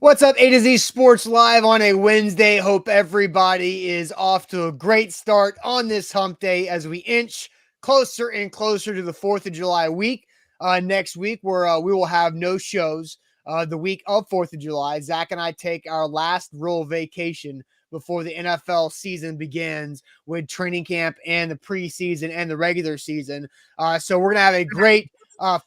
What's up, A to Z Sports Live on a Wednesday. Hope everybody is off to a great start on this hump day as we inch closer and closer to the 4th of July week. Next week, where we will have no shows the week of 4th of July. Zach and I take our last real vacation before the NFL season begins with training camp and the preseason and the regular season. So we're going to have a great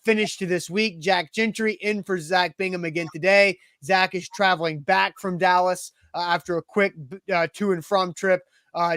finish to this week. Jack Gentry in for Zach Bingham again today. Zach is traveling back from Dallas after a quick to and from trip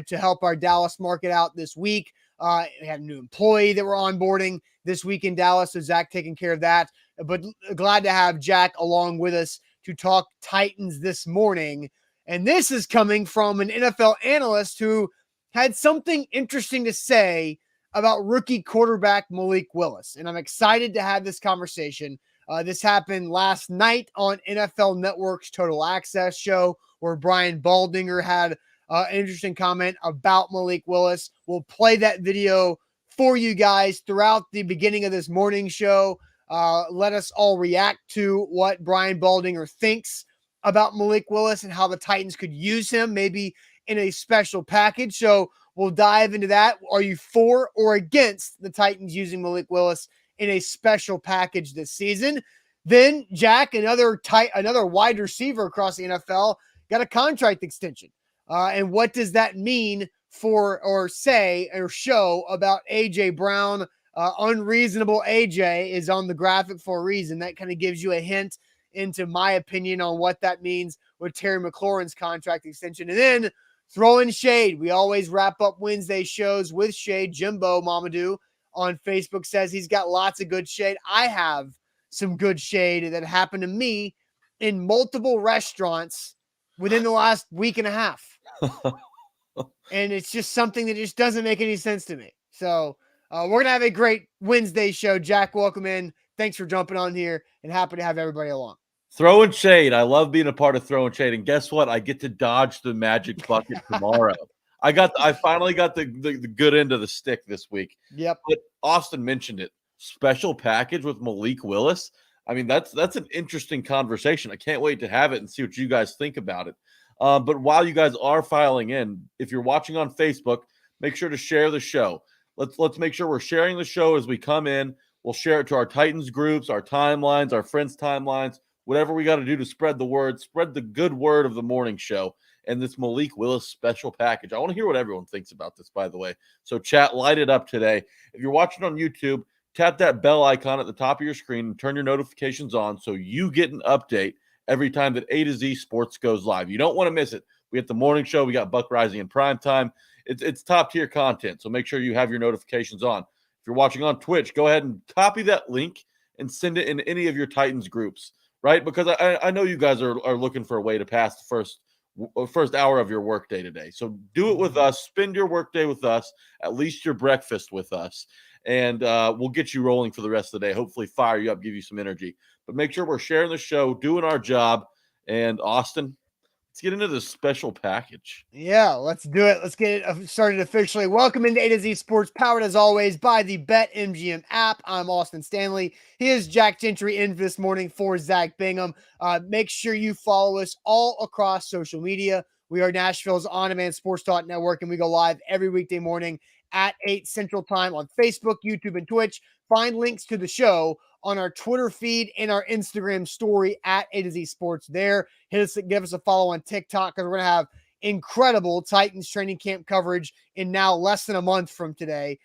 to help our Dallas market out this week. We had a new employee that we're onboarding this week in Dallas, so Zach taking care of that. But glad to have Jack along with us to talk Titans this morning. And this is coming from an NFL analyst who had something interesting to say about rookie quarterback Malik Willis. And I'm excited to have this conversation. This happened last night on NFL Network's Total Access show, where Brian Baldinger had an interesting comment about Malik Willis. We'll play that video for you guys throughout the beginning of this morning show. Let us all react to what Brian Baldinger thinks about Malik Willis and how the Titans could use him, maybe in a special package. So we'll dive into that. Are you for or against the Titans using Malik Willis in a special package this season? Then Jack, another wide receiver across the NFL, got a contract extension. And what does that mean for or say or show about A.J. Brown? Unreasonable A.J. is on the graphic for a reason. That kind of gives you a hint into my opinion on what that means with Terry McLaurin's contract extension. And then throw in shade. We always wrap up Wednesday shows with shade. Jimbo Mamadou on Facebook says he's got lots of good shade. I have some good shade that happened to me in multiple restaurants within the last week and a half. And it's just something that just doesn't make any sense to me. So we're going to have a great Wednesday show. Jack, welcome in. Thanks for jumping on here, and happy to have everybody along. Throwing shade. I love being a part of throwing shade. And guess what? I get to dodge the magic bucket tomorrow. I finally got the good end of the stick this week. Yep. But Austin mentioned it. Special package with Malik Willis. I mean, that's an interesting conversation. I can't wait to have it and see what you guys think about it. But while you guys are filing in, if you're watching on Facebook, make sure to share the show. Let's make sure we're sharing the show as we come in. We'll share it to our Titans groups, our timelines, our friends' timelines, whatever we got to do to spread the word, spread the good word of the morning show and this Malik Willis special package. I want to hear what everyone thinks about this, by the way. So chat, light it up today. If you're watching on YouTube, tap that bell icon at the top of your screen and turn your notifications on so you get an update every time that A to Z Sports goes live. You don't want to miss it. We have the morning show. We got Buck Rising in prime time. It's top tier content, so make sure you have your notifications on. If you're watching on Twitch, go ahead and copy that link and send it in any of your Titans groups, right? Because I know you guys are looking for a way to pass the first hour of your workday today. So do it with us. Spend your workday with us, at least your breakfast with us, and we'll get you rolling for the rest of the day. Hopefully fire you up, give you some energy. But make sure we're sharing the show, doing our job. And Austin, let's get into this special package. Yeah, let's do it. Let's get it started officially. Welcome into A to Z Sports, powered as always by the BetMGM app. I'm Austin Stanley. He is Jack Gentry in this morning for Zach Bingham. Make sure you follow us all across social media. We are Nashville's on-demand sports talk network, and we go live every weekday morning at 8 Central Time on Facebook, YouTube, and Twitch. Find links to the show on our Twitter feed and our Instagram story at A to Z Sports there. Give us a follow on TikTok, because we're going to have incredible Titans training camp coverage in now less than a month from today,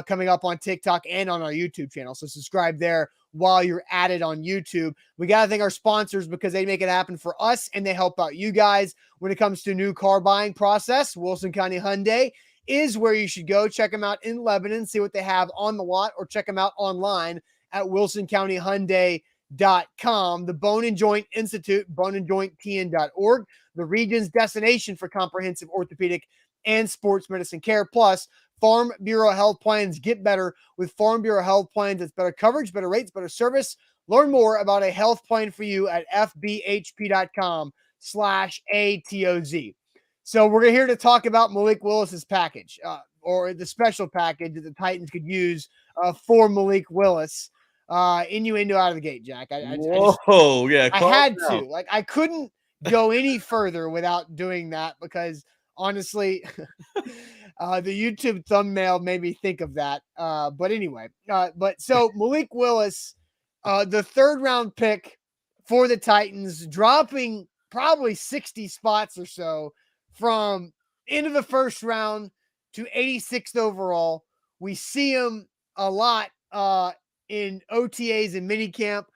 coming up on TikTok and on our YouTube channel. So subscribe there while you're at it on YouTube. We got to thank our sponsors, because they make it happen for us and they help out you guys when it comes to new car buying process. Wilson County Hyundai is where you should go. Check them out in Lebanon, see what they have on the lot, or check them out online at wilsoncountyhyundai.com. The Bone and Joint Institute, boneandjointtn.org, the region's destination for comprehensive orthopedic and sports medicine care. Plus, Farm Bureau Health Plans. Get better with Farm Bureau Health Plans. It's better coverage, better rates, better service. Learn more about a health plan for you at fbhp.com/ATOZ. So we're here to talk about Malik Willis's package, or the special package that the Titans could use for Malik Willis. innuendo out of the gate, Jack. Whoa, yeah, I calm had down. to. Like, I couldn't go any further without doing that because honestly, the YouTube thumbnail made me think of that. But anyway, but so Malik Willis, the 3rd round pick for the Titans, dropping probably 60 spots or so from end of the 1st round to 86th overall. We see him a lot in OTAs and minicamp,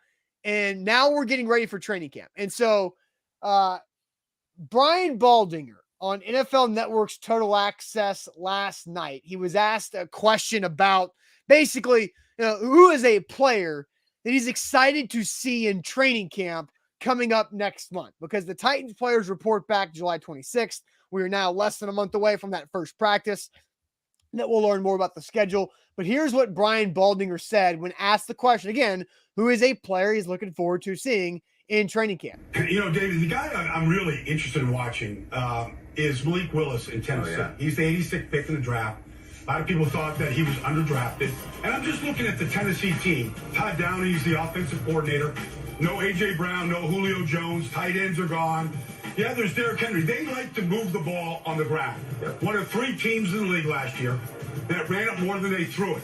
and now we're getting ready for training camp. And so Brian Baldinger on NFL Network's Total Access last night, he was asked a question about basically, who is a player that he's excited to see in training camp coming up next month, because the Titans players report back July 26th. We are now less than a month away from that first practice that we'll learn more about the schedule. But here's what Brian Baldinger said when asked the question again, who is a player he's looking forward to seeing in training camp. David, the guy I'm really interested in watching is Malik Willis in Tennessee. Oh, yeah. He's the 86th pick in the draft. A lot of people thought that he was underdrafted. And I'm just looking at the Tennessee team. Todd Downey's the offensive coordinator. No A.J. Brown, no Julio Jones. Tight ends are gone. Yeah, there's Derrick Henry. They like to move the ball on the ground. Yep. One of 3 teams in the league last year that ran it more than they threw it.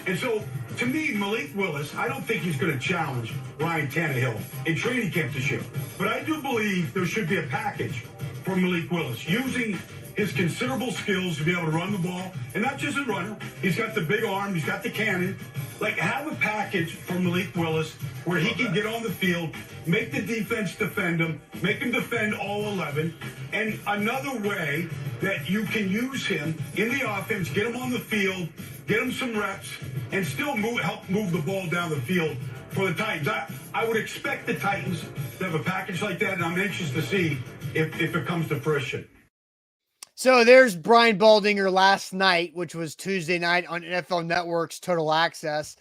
And so, to me, Malik Willis, I don't think he's going to challenge Ryan Tannehill in training camp this year. But I do believe there should be a package for Malik Willis, using his considerable skills to be able to run the ball. And not just a runner. He's got the big arm. He's got the cannon. Like, have a package for Malik Willis where he can get on the field, make the defense defend him, make him defend all 11. And another way that you can use him in the offense, get him on the field, get him some reps, and still help move the ball down the field for the Titans. I would expect the Titans to have a package like that, and I'm anxious to see if it comes to fruition. So there's Brian Baldinger last night, which was Tuesday night on NFL Network's Total Access.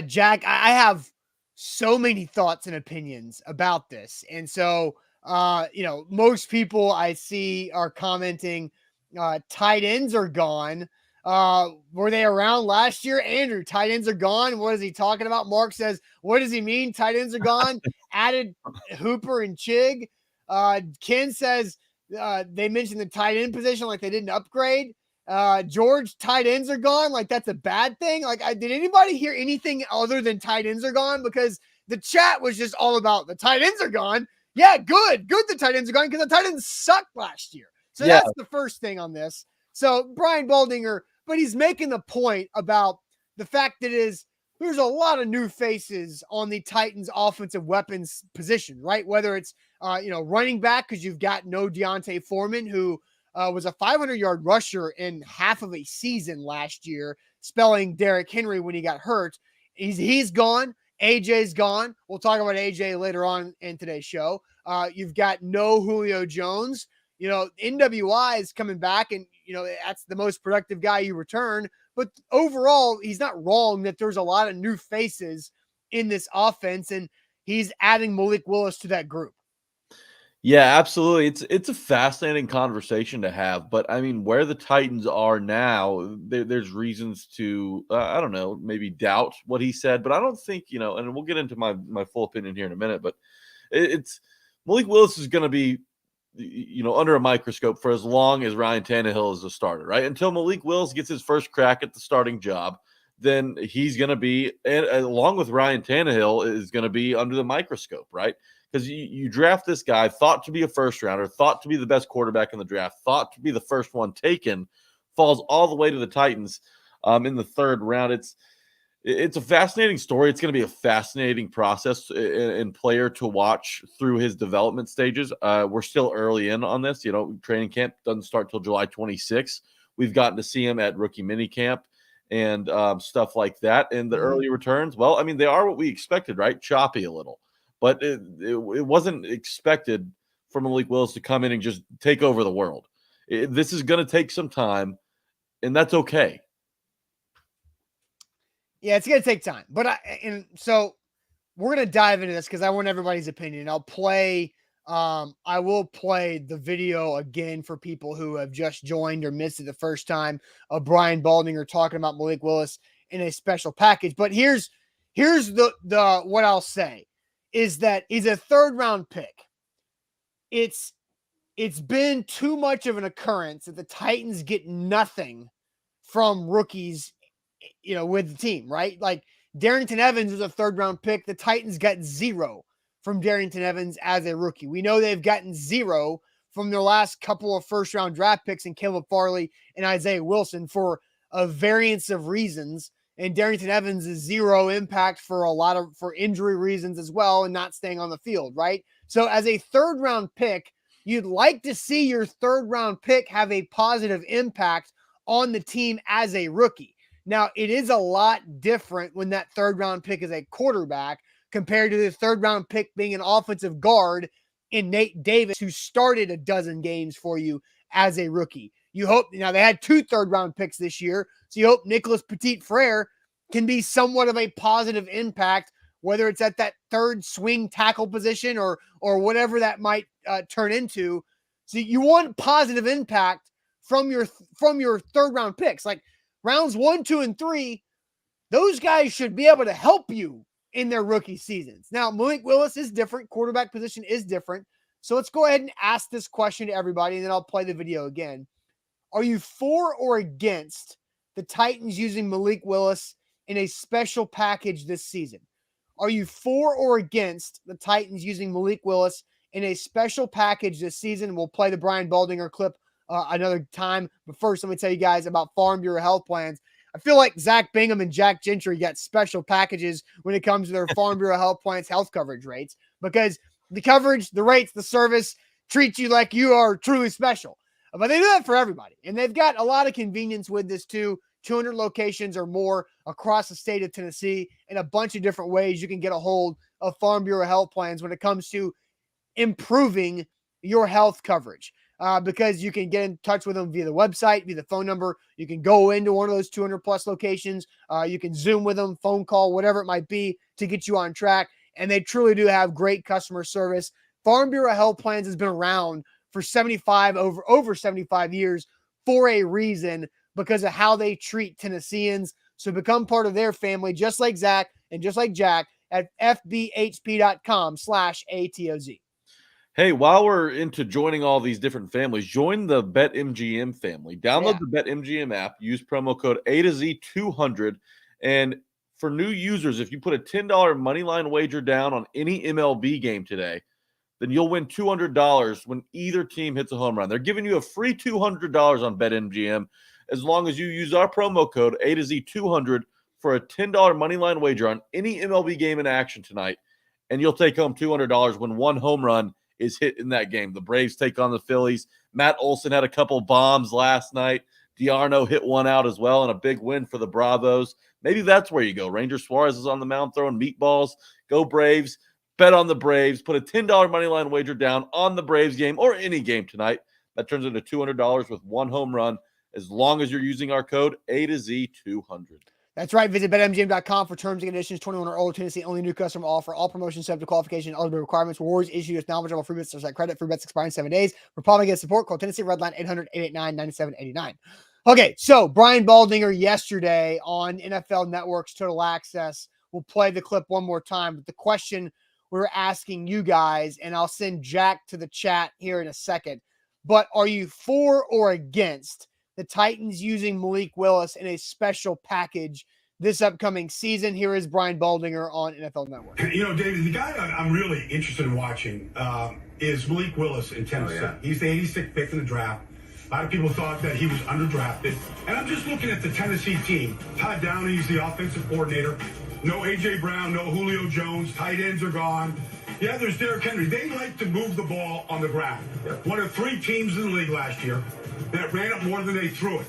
Jack, I have so many thoughts and opinions about this. And so, most people I see are commenting, tight ends are gone. Were they around last year? Andrew, tight ends are gone. What is he talking about? Mark says, what does he mean? Tight ends are gone. Added Hooper and Chig. Ken says, they mentioned the tight end position like they didn't upgrade. George, tight ends are gone. Like, that's a bad thing. Like, did anybody hear anything other than tight ends are gone? Because the chat was just all about the tight ends are gone. Yeah, good. The tight ends are gone because the tight ends sucked last year. So That's the first thing on this. So Brian Baldinger, but he's making the point about the fact that there's a lot of new faces on the Titans offensive weapons position, right? Whether it's, running back, because you've got no Deontay Foreman, who was a 500-yard rusher in half of a season last year, spelling Derrick Henry when he got hurt. He's gone. AJ's gone. We'll talk about AJ later on in today's show. You've got no Julio Jones. NWI is coming back, and, that's the most productive guy you return. But overall, he's not wrong that there's a lot of new faces in this offense, and he's adding Malik Willis to that group. Yeah, absolutely. It's a fascinating conversation to have, but I mean, where the Titans are now, there's reasons to, I don't know, maybe doubt what he said, but I don't think, and we'll get into my full opinion here in a minute, but it's Malik Willis is going to be, under a microscope for as long as Ryan Tannehill is a starter, right? Until Malik Willis gets his first crack at the starting job, then he's going to be, and along with Ryan Tannehill, is going to be under the microscope, right? Because you draft this guy, thought to be a first rounder, thought to be the best quarterback in the draft, thought to be the first one taken, falls all the way to the Titans in the 3rd round. It's a fascinating story. It's going to be a fascinating process and player to watch through his development stages. We're still early in on this. Training camp doesn't start till July 26th. We've gotten to see him at rookie minicamp and stuff like that. And the early returns, well, I mean, they are what we expected, right? Choppy a little. But it wasn't expected for Malik Willis to come in and just take over the world. This is going to take some time, and that's okay. Yeah, it's going to take time. But so we're going to dive into this because I want everybody's opinion. I will play the video again for people who have just joined or missed it the first time of Brian Baldinger talking about Malik Willis in a special package. But here's Here's the what I'll say is that he's a 3rd-round pick. It's been too much of an occurrence that the Titans get nothing from rookies, with the team, right? Like Darrington Evans was a 3rd-round pick. The Titans got 0 from Darrington Evans as a rookie. We know they've gotten 0 from their last couple of 1st-round draft picks in Caleb Farley and Isaiah Wilson for a variance of reasons. And Darrington Evans is 0 impact for for injury reasons as well and not staying on the field, right? So as a 3rd-round pick, you'd like to see your 3rd-round pick have a positive impact on the team as a rookie. Now, it is a lot different when that 3rd-round pick is a quarterback compared to the 3rd-round pick being an offensive guard in Nate Davis, who started a dozen games for you as a rookie. You hope, now they had 2 3rd-round picks this year, so you hope Nicholas Petit-Frere can be somewhat of a positive impact, whether it's at that 3rd swing tackle position or whatever that might turn into. So you want positive impact from your 3rd-round picks. Like rounds 1, 2, and 3, those guys should be able to help you in their rookie seasons. Now, Malik Willis is different. Quarterback position is different. So let's go ahead and ask this question to everybody, and then I'll play the video again. Are you for or against the Titans using Malik Willis in a special package this season? Are you for or against the Titans using Malik Willis in a special package this season? We'll play the Brian Baldinger clip another time. But first, let me tell you guys about Farm Bureau Health Plans. I feel like Zach Bingham and Jack Gentry got special packages when it comes to their Farm Bureau Health Plans health coverage rates, because the coverage, the rates, the service treat you like you are truly special. But they do that for everybody. And they've got a lot of convenience with this too. 200 locations or more across the state of Tennessee, and a bunch of different ways you can get a hold of Farm Bureau Health Plans when it comes to improving your health coverage. Because you can get in touch with them via the website, via the phone number. You can go into one of those 200 plus locations. You can Zoom with them, phone call, whatever it might be to get you on track. And they truly do have great customer service. Farm Bureau Health Plans has been around for over 75 years for a reason, because of how they treat Tennesseans. So become part of their family, just like Zach and just like Jack, at fbhp.com/ATOZ. Hey, while we're into joining all these different families, join the BetMGM family. Download the BetMGM app, use promo code A2Z200. And for new users, if you put a $10 moneyline wager down on any MLB game today, then you'll win $200 when either team hits a home run. They're giving you a free $200 on BetMGM as long as you use our promo code A2Z200 for a $10 moneyline wager on any MLB game in action tonight. And you'll take home $200 when one home run is hit in that game. The Braves take on the Phillies. Matt Olson had a couple bombs last night. Diarno hit one out as well, and a big win for the Bravos. Maybe that's where you go. Ranger Suarez is on the mound throwing meatballs. Go Braves. Bet on the Braves. Put a $10 moneyline wager down on the Braves game or any game tonight. That turns into $200 with one home run, as long as you're using our code A2Z200. That's right. Visit BetMGM.com for terms and conditions. 21 or older, Tennessee only, new customer offer. All promotions subject to qualification and eligibility requirements. Rewards issued as knowledgeable free bets or credit. Free bets expire in 7 days. For problem against support, call Tennessee Redline 800-889-9789. Okay, so Brian Baldinger yesterday on NFL Network's Total Access. We'll play the clip one more time. But the question we're asking you guys, and I'll send Jack to the chat here in a second, but are you for or against the Titans using Malik Willis in a special package this upcoming season? Here is Brian Baldinger on NFL Network. David, the guy I'm really interested in watching is Malik Willis in Tennessee. Oh, yeah. He's the 86th pick in the draft. A lot of people thought that he was underdrafted. And I'm just looking at the Tennessee team. Todd Downey's the offensive coordinator. No A.J. Brown, no Julio Jones. Tight ends are gone. Yeah, there's Derrick Henry. They like to move the ball on the ground. Yep. One of 3 teams in the league last year that ran it more than they threw it.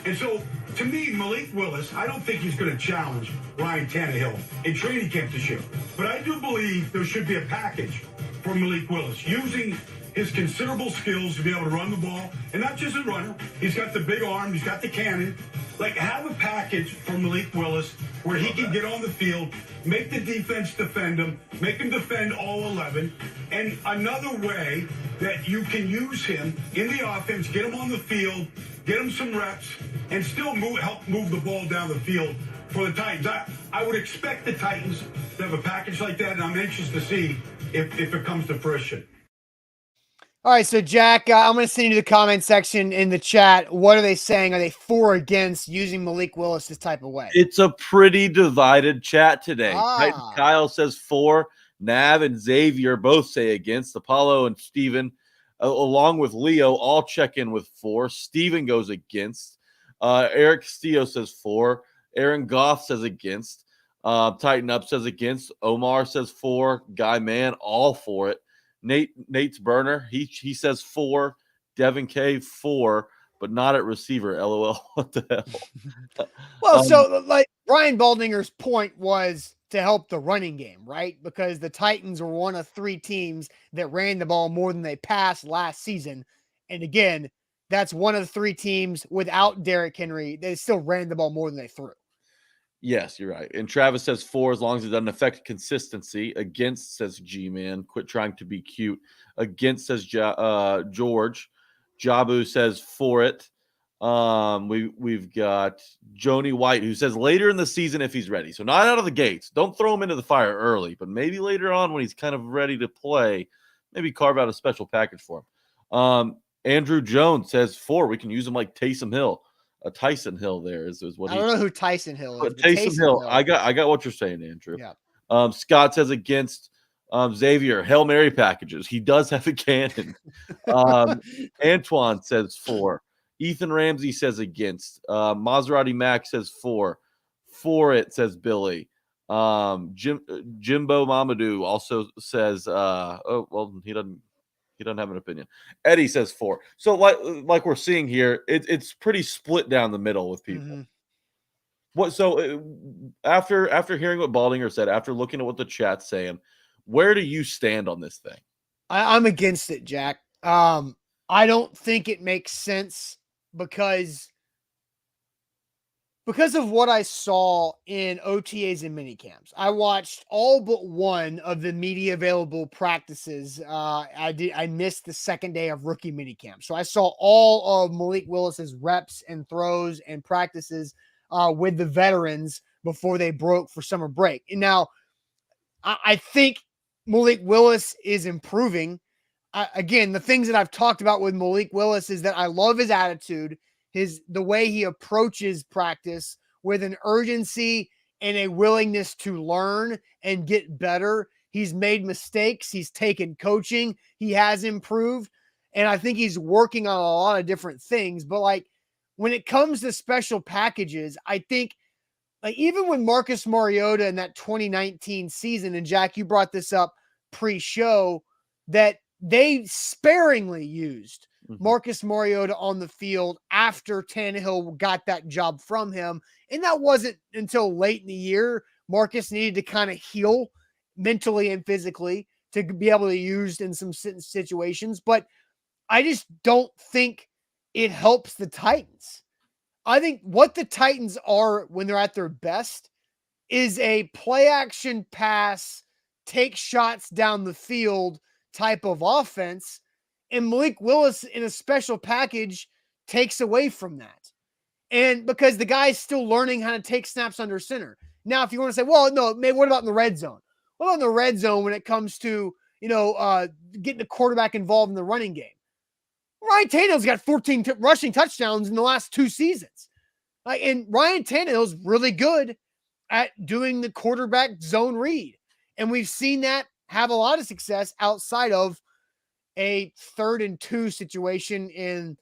And so, to me, Malik Willis, I don't think he's going to challenge Ryan Tannehill in training camp this year. But I do believe there should be a package for Malik Willis, using his considerable skills to be able to run the ball. And not just a runner. He's got the big arm. He's got the cannon. Like, have a package for Malik Willis where he can get on the field, make the defense defend him, make him defend all 11. And another way that you can use him in the offense, get him on the field, get him some reps, and still help move the ball down the field for the Titans. I would expect the Titans to have a package like that, and I'm anxious to see if it comes to fruition. All right, so Jack, I'm going to send you to the comment section in the chat. What are they saying? Are they for or against using Malik Willis this type of way? It's a pretty divided chat today. Ah. Kyle says for. Nav and Xavier both say against. Apollo and Steven, along with Leo, all check in with for. Steven goes against. Eric Castillo says for. Aaron Goff says against. Tighten Up says against. Omar says for. Guy Man, all for it. Nate's burner, he says for. Devin K, for, but not at receiver. LOL. What the hell? Well, so like Brian Baldinger's point was to help the running game, right? Because the Titans were one of 3 teams that ran the ball more than they passed last season. And again, that's one of the 3 teams without Derrick Henry. They still ran the ball more than they threw. Yes, you're right. And Travis says for as long as it doesn't affect consistency. Against says G-Man. Quit trying to be cute. Against says George. Jabu says for it. We've got Joni White who says later in the season if he's ready. So not out of the gates. Don't throw him into the fire early, but maybe later on when he's kind of ready to play, maybe carve out a special package for him. Andrew Jones says for. We can use him like Taysom Hill. Tyson Hill there is what I don't know who Tyson Hill is. Taysom Hill. I got what you're saying, Andrew. Yeah. Scott says against Xavier, Hail Mary packages. He does have a cannon. Antoine says for. Ethan Ramsey says against. Maserati Mac says for. For it, says Billy. Jimbo Mamadou also says, oh, well, he doesn't have an opinion. Eddie says for. So like we're seeing here, it's pretty split down the middle with people. Mm-hmm. What? So after hearing what Baldinger said, after looking at what the chat's saying, where do you stand on this thing? I'm against it, Jack. I don't think it makes sense because of what I saw in OTAs and minicamps. I watched all but one of the media available practices. I missed the second day of rookie minicamp. So I saw all of Malik Willis's reps and throws and practices with the veterans before they broke for summer break. And now I think Malik Willis is improving. Again, the things that I've talked about with Malik Willis is that I love his attitude, the way he approaches practice with an urgency and a willingness to learn and get better. He's made mistakes. He's taken coaching. He has improved. And I think he's working on a lot of different things. But like when it comes to special packages, I think like even when Marcus Mariota in that 2019 season, and Jack, you brought this up pre-show, that they sparingly used Marcus Mariota on the field after Tannehill got that job from him. And that wasn't until late in the year. Marcus needed to kind of heal mentally and physically to be able to use in some situations. But I just don't think it helps the Titans. I think what the Titans are when they're at their best is a play action pass, take shots down the field type of offense. And Malik Willis in a special package takes away from that. And because the guy's still learning how to take snaps under center. Now, if you want to say, well, no, maybe what about in the red zone? What about in the red zone when it comes to, getting the quarterback involved in the running game? Ryan Tannehill's got 14 rushing touchdowns in the last 2 seasons. And Ryan Tannehill's really good at doing the quarterback zone read. And we've seen that have a lot of success outside of a 3rd and 2 situation in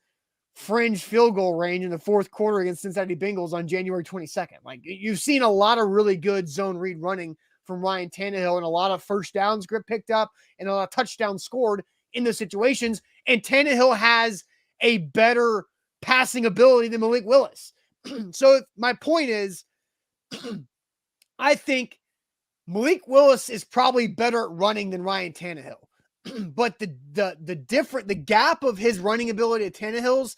fringe field goal range in the 4th quarter against Cincinnati Bengals on January 22nd. Like you've seen a lot of really good zone read running from Ryan Tannehill and a lot of first downs picked up and a lot of touchdowns scored in those situations. And Tannehill has a better passing ability than Malik Willis. So my point is, I think Malik Willis is probably better at running than Ryan Tannehill. But the gap of his running ability to Tannehill's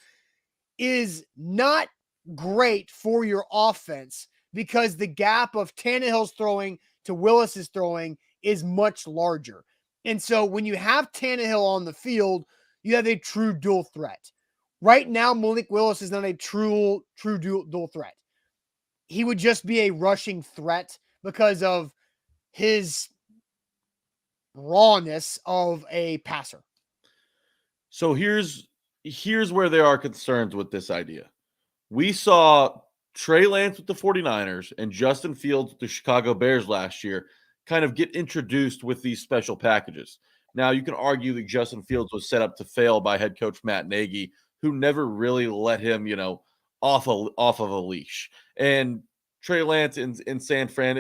is not great for your offense because the gap of Tannehill's throwing to Willis's throwing is much larger. And so when you have Tannehill on the field, you have a true dual threat. Right now, Malik Willis is not a true dual threat. he would just be a rushing threat because of his rawness of a passer. So here's where there are concerns with this idea. We saw Trey Lance with the 49ers and Justin Fields with the Chicago Bears last year kind of get introduced with these special packages. Now, you can argue that Justin Fields was set up to fail by head coach Matt Nagy, who never really let him, off of a leash. And Trey Lance in San Fran,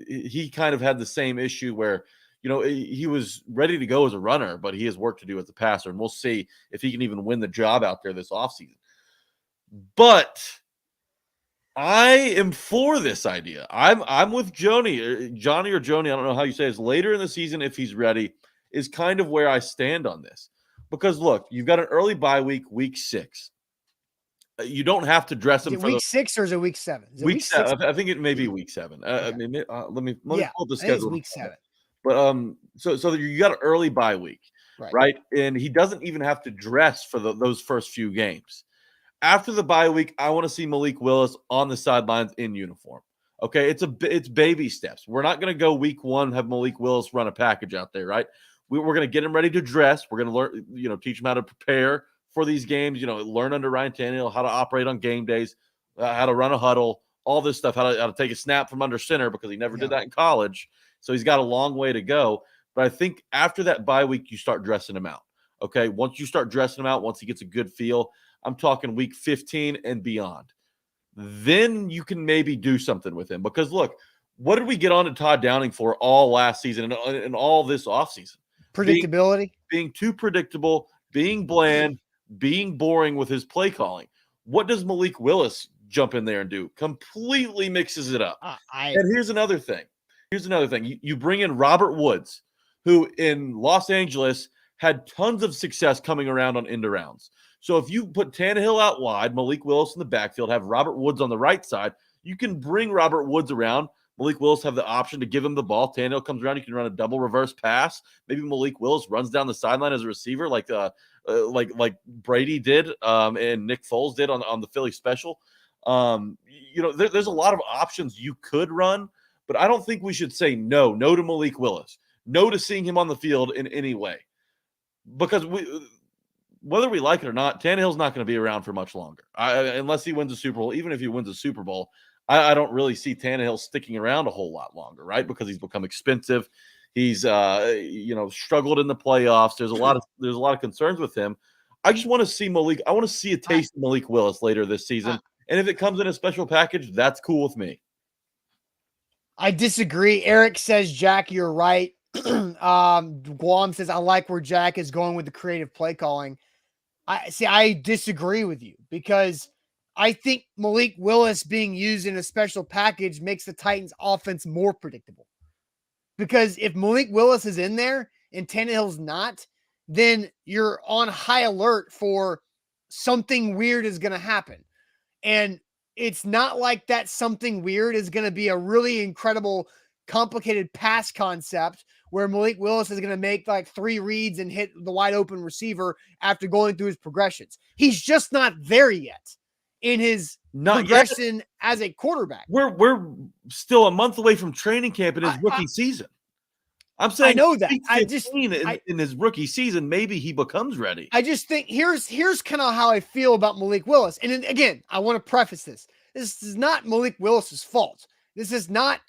he kind of had the same issue where, he was ready to go as a runner, but he has work to do as a passer. And we'll see if he can even win the job out there this offseason. But I am for this idea. I'm with Johnny or Joni. I don't know how you say it. Later in the season, if he's ready, is kind of where I stand on this. Because look, you've got an early bye week 6. You don't have to dress him is it for week 6 or is it week 7? Is it week 7. I think it may be week 7. Okay. Let me pull up the schedule. It's week 7. But so you got an early bye week, right? And he doesn't even have to dress for those first few games. After the bye week, I want to see Malik Willis on the sidelines in uniform. Okay, it's baby steps. We're not going to go week 1 have Malik Willis run a package out there, right? We're going to get him ready to dress. We're going to learn, teach him how to prepare for these games. Learn under Ryan Tannehill how to operate on game days, how to run a huddle, all this stuff, how to take a snap from under center because he never did that in college. So he's got a long way to go. But I think after that bye week, you start dressing him out. Okay, once you start dressing him out, once he gets a good feel, I'm talking week 15 and beyond. Then you can maybe do something with him. Because, look, what did we get on to Todd Downing for all last season and all this offseason? Predictability. Being too predictable, being bland, being boring with his play calling. What does Malik Willis jump in there and do? Completely mixes it up. And here's another thing. You bring in Robert Woods, who in Los Angeles had tons of success coming around on end arounds. So if you put Tannehill out wide, Malik Willis in the backfield, have Robert Woods on the right side, you can bring Robert Woods around. Malik Willis have the option to give him the ball. Tannehill comes around. You can run a double reverse pass. Maybe Malik Willis runs down the sideline as a receiver like Brady did and Nick Foles did on the Philly special. There's a lot of options you could run, but I don't think we should say no to Malik Willis, no to seeing him on the field in any way. Because whether we like it or not, Tannehill's not going to be around for much longer. Unless he wins a Super Bowl. Even if he wins a Super Bowl, I don't really see Tannehill sticking around a whole lot longer, right? Because he's become expensive. He's struggled in the playoffs. There's a lot of concerns with him. I just want to see Malik. I want to see a taste of Malik Willis later this season. And if it comes in a special package, that's cool with me. I disagree. Eric says, Jack, you're right. Guam says, I like where Jack is going with the creative play calling. I disagree with you because I think Malik Willis being used in a special package makes the Titans offense more predictable. Because if Malik Willis is in there and Tannehill's not, then you're on high alert for something weird is going to happen. And it's not like that something weird is going to be a really incredible, complicated pass concept where Malik Willis is going to make like 3 reads and hit the wide open receiver after going through his progressions. He's just not there yet in his progression as a quarterback. We're still a month away from training camp in his rookie season. I'm saying I know that. In his rookie season, maybe he becomes ready. I just think here's kind of how I feel about Malik Willis. And then, again, I want to preface this. This is not Malik Willis's fault. This is not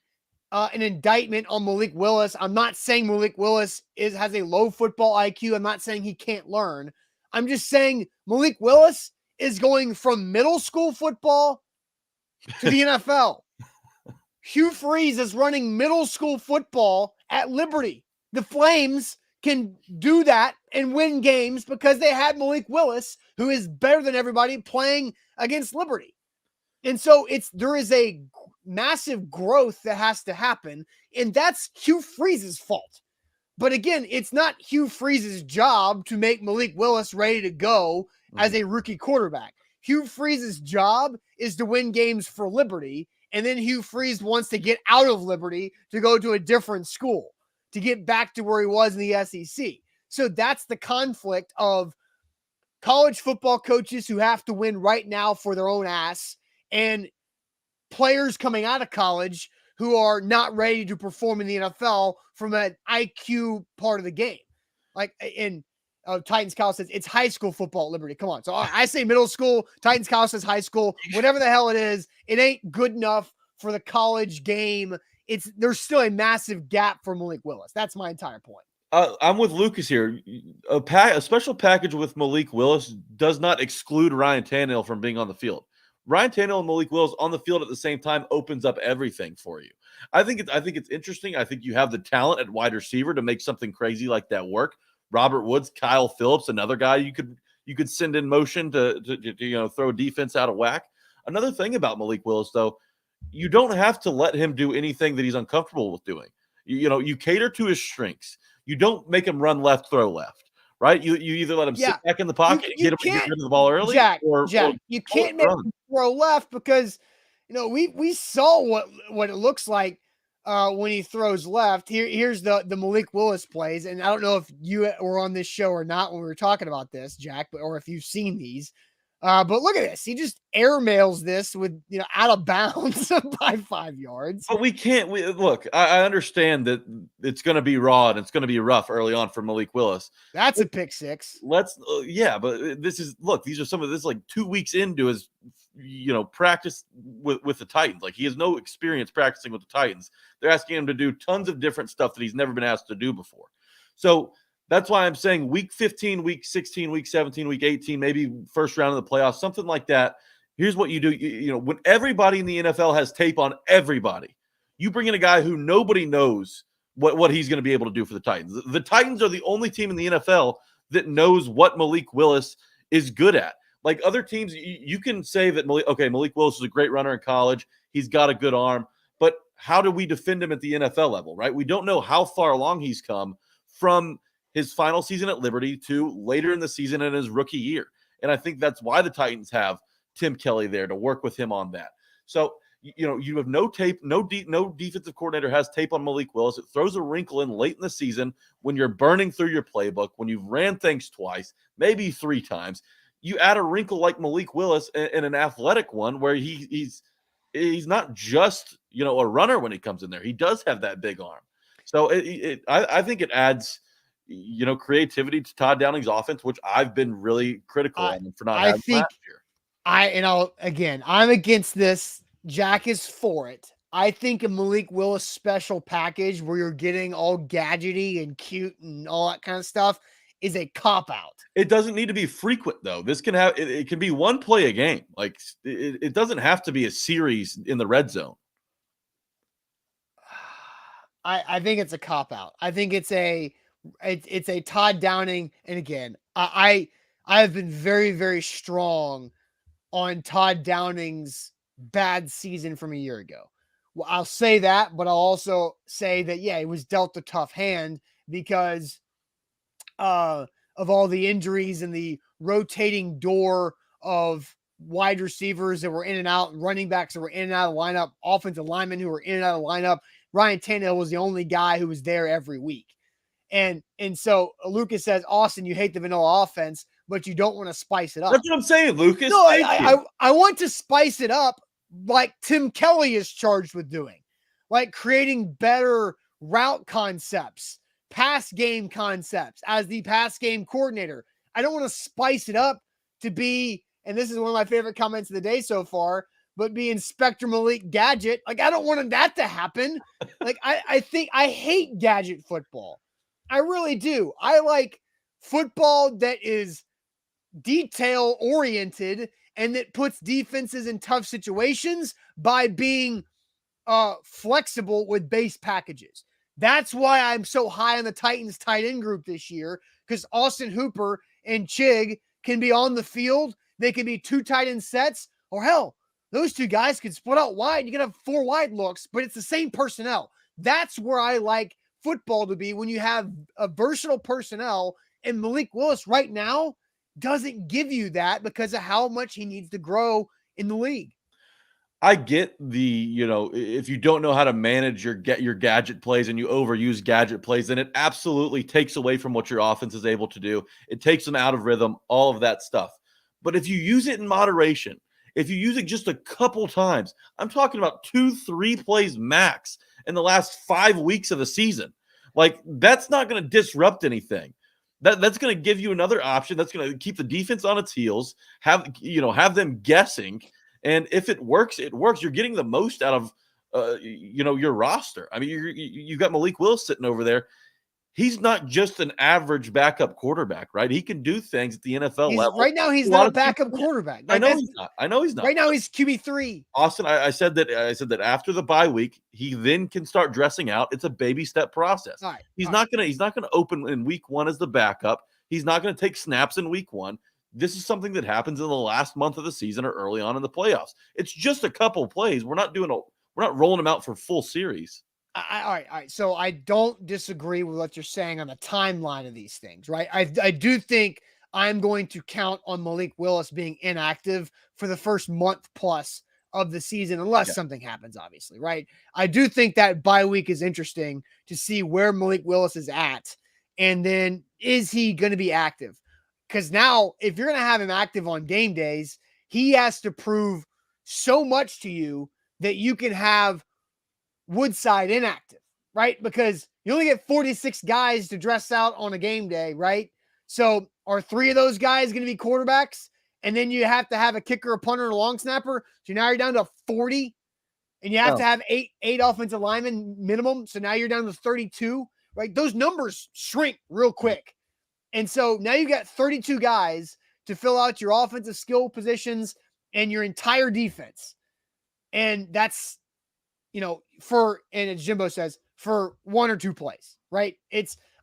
an indictment on Malik Willis. I'm not saying Malik Willis has a low football IQ. I'm not saying he can't learn. I'm just saying Malik Willis is going from middle school football to the NFL. Hugh Freeze is running middle school football at Liberty. The Flames can do that and win games because they had Malik Willis, who is better than everybody, playing against Liberty. And so there is a massive growth that has to happen, and that's Hugh Freeze's fault. But again, it's not Hugh Freeze's job to make Malik Willis ready to go as a rookie quarterback. Hugh Freeze's job is to win games for Liberty, and then Hugh Freeze wants to get out of Liberty to go to a different school, to get back to where he was in the SEC. So that's the conflict of college football coaches who have to win right now for their own ass, and players coming out of college who are not ready to perform in the NFL from an IQ part of the game. Like in Titans Cal says it's high school football at Liberty. Come on. So I say middle school, Titans Cal says high school, whatever the hell it is, it ain't good enough for the college game. There's still a massive gap for Malik Willis. That's my entire point. I'm with Lucas here. A special package with Malik Willis does not exclude Ryan Tannehill from being on the field. Ryan Tannehill and Malik Willis on the field at the same time opens up everything for you. I think it's interesting. I think you have the talent at wide receiver to make something crazy like that work. Robert Woods, Kyle Phillips, another guy you could send in motion to throw defense out of whack. Another thing about Malik Willis, though, you don't have to let him do anything that he's uncomfortable with doing. You cater to his strengths. You don't make him run left, throw left, right? You either let him sit back in the pocket and get rid of the ball early, Jack, you can't make him throw left because we saw what it looks like when he throws left. Here's the Malik Willis plays, and I don't know if you were on this show or not when we were talking about this, Jack, or if you've seen these. But look at this. He just airmails this with, out of bounds by 5 yards. But we can't. Look, I understand that it's going to be raw and it's going to be rough early on for Malik Willis. That's a pick six. But these are some of this like 2 weeks into his, practice with the Titans. Like, he has no experience practicing with the Titans. They're asking him to do tons of different stuff that he's never been asked to do before. So that's why I'm saying week 15, week 16, week 17, week 18, maybe first round of the playoffs, something like that. Here's what you do. When everybody in the NFL has tape on everybody, you bring in a guy who nobody knows what he's going to be able to do for the Titans. The Titans are the only team in the NFL that knows what Malik Willis is good at. Like other teams, you can say that Malik Willis is a great runner in college. He's got a good arm. But how do we defend him at the NFL level, right? We don't know how far along he's come from his final season at Liberty to later in the season in his rookie year. And I think that's why the Titans have Tim Kelly there to work with him on that. So, you have no tape, no defensive coordinator has tape on Malik Willis. It throws a wrinkle in late in the season when you're burning through your playbook, when you've ran things twice, maybe 3 times. You add a wrinkle like Malik Willis and an athletic one where he's not just, a runner when he comes in there. He does have that big arm. So I think it adds creativity to Todd Downing's offense, which I've been really critical on him for not having last year. I'm against this. Jack is for it. I think a Malik Willis special package where you're getting all gadgety and cute and all that kind of stuff is a cop-out. It doesn't need to be frequent, though. This can have it can be one play a game. Like it doesn't have to be a series in the red zone. I think it's a cop-out. I think it's a Todd Downing, and again, I have been very, very strong on Todd Downing's bad season from a year ago. Well, I'll say that, but I'll also say that, he was dealt a tough hand because of all the injuries and the rotating door of wide receivers that were in and out, running backs that were in and out of the lineup, offensive linemen who were in and out of the lineup. Ryan Tannehill was the only guy who was there every week. And so Lucas says, Austin, you hate the vanilla offense, but you don't want to spice it up. That's what I'm saying, Lucas. No, I want to spice it up like Tim Kelly is charged with doing, like creating better route concepts, pass game concepts as the pass game coordinator. I don't want to spice it up to be, and this is one of my favorite comments of the day so far, but be Inspector Malik Gadget. Like, I don't want that to happen. Like, I think I hate gadget football. I really do. I like football that is detail oriented and that puts defenses in tough situations by being flexible with base packages. That's why I'm so high on the Titans tight end group this year, because Austin Hooper and Chig can be on the field. They can be 2 tight end sets, or hell, those 2 guys can split out wide. You can have 4 wide looks, but it's the same personnel. That's where I like football to be, when you have a versatile personnel, and Malik Willis right now doesn't give you that because of how much he needs to grow in the league. I get if you don't know how to manage your gadget plays and you overuse gadget plays, then it absolutely takes away from what your offense is able to do. It takes them out of rhythm, all of that stuff. But if you use it in moderation, if you use it just a couple times, I'm talking about 2-3 plays max in the last 5 weeks of the season. Like, that's not going to disrupt anything. That's going to give you another option. That's going to keep the defense on its heels, have them guessing. And if it works, it works. You're getting the most out of your roster. I mean, you got Malik Willis sitting over there. He's not just an average backup quarterback, right? He can do things at the NFL level. Right now, he's not a backup quarterback. I know he's not. I know he's not. Right now, he's QB3. Austin, I said that after the bye week, he then can start dressing out. It's a baby step process. He's not gonna open in week 1 as the backup. He's not gonna take snaps in week 1. This is something that happens in the last month of the season or early on in the playoffs. It's just a couple of plays. We're not rolling him out for full series. All right. So I don't disagree with what you're saying on the timeline of these things, right? I do think I'm going to count on Malik Willis being inactive for the first month plus of the season, unless something happens, obviously, right? I do think that bye week is interesting to see where Malik Willis is at. And then is he going to be active? Because now, if you're going to have him active on game days, he has to prove so much to you that you can have Woodside inactive, right? Because you only get 46 guys to dress out on a game day, right? So are 3 of those guys going to be quarterbacks? And then you have to have a kicker, a punter, and a long snapper. So now you're down to 40, and you have to have eight offensive linemen minimum. So now you're down to 32, right? Those numbers shrink real quick. And so now you've got 32 guys to fill out your offensive skill positions and your entire defense. And that's, and as Jimbo says, for 1 or 2 plays, right?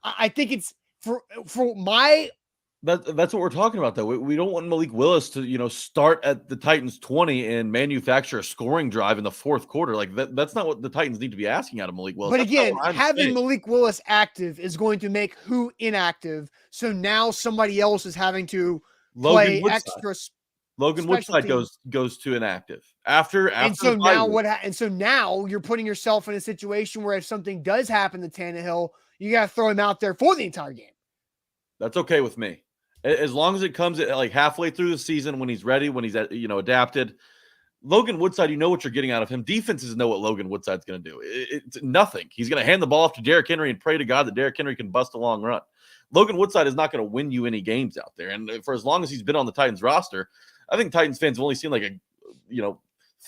I think it's for my. That's what we're talking about, though. We don't want Malik Willis to, start at the Titans 20 and manufacture a scoring drive in the fourth quarter. Like that's not what the Titans need to be asking out of Malik Willis. But again, having Malik Willis active is going to make who inactive. So now somebody else is having to play extra. Logan Woodside goes to inactive after. And so now and so now you're putting yourself in a situation where if something does happen to Tannehill, you got to throw him out there for the entire game. That's okay with me, as long as it comes at like halfway through the season when he's ready, when he's adapted. Logan Woodside, you know what you're getting out of him. Defenses know what Logan Woodside's going to do. It's nothing. He's going to hand the ball off to Derrick Henry and pray to God that Derrick Henry can bust a long run. Logan Woodside is not going to win you any games out there, and for as long as he's been on the Titans roster, I think Titans fans have only seen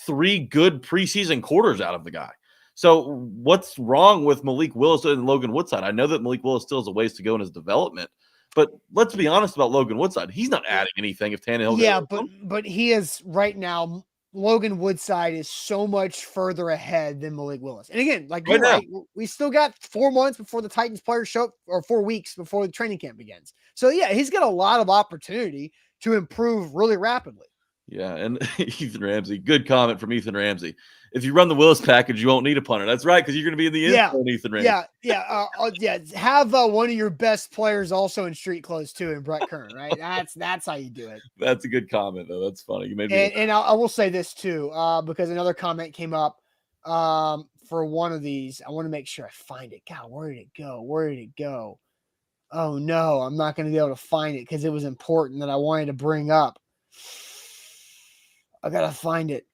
3 good preseason quarters out of the guy. So what's wrong with Malik Willis and Logan Woodside? I know that Malik Willis still has a ways to go in his development, but let's be honest about Logan Woodside. He's not adding anything if Tannehill. Yeah, but he is right now. Logan Woodside is so much further ahead than Malik Willis. And again, we still got 4 months before the Titans players show up, or 4 weeks before the training camp begins. So yeah, he's got a lot of opportunity to improve really rapidly. Yeah, and Ethan Ramsey, good comment from Ethan Ramsey. If you run the Willis package, you won't need a punter. That's right, because you're going to be in the end zone, Ethan Ramsey. Have one of your best players also in street clothes too, in Brett Kern, right? That's how you do it. That's a good comment, though. That's funny. You made me. And I will say this too, because another comment came up for one of these. I want to make sure I find it. God, where did it go? Where did it go? Oh no, I'm not going to be able to find it because it was important that I wanted to bring up. I gotta find it.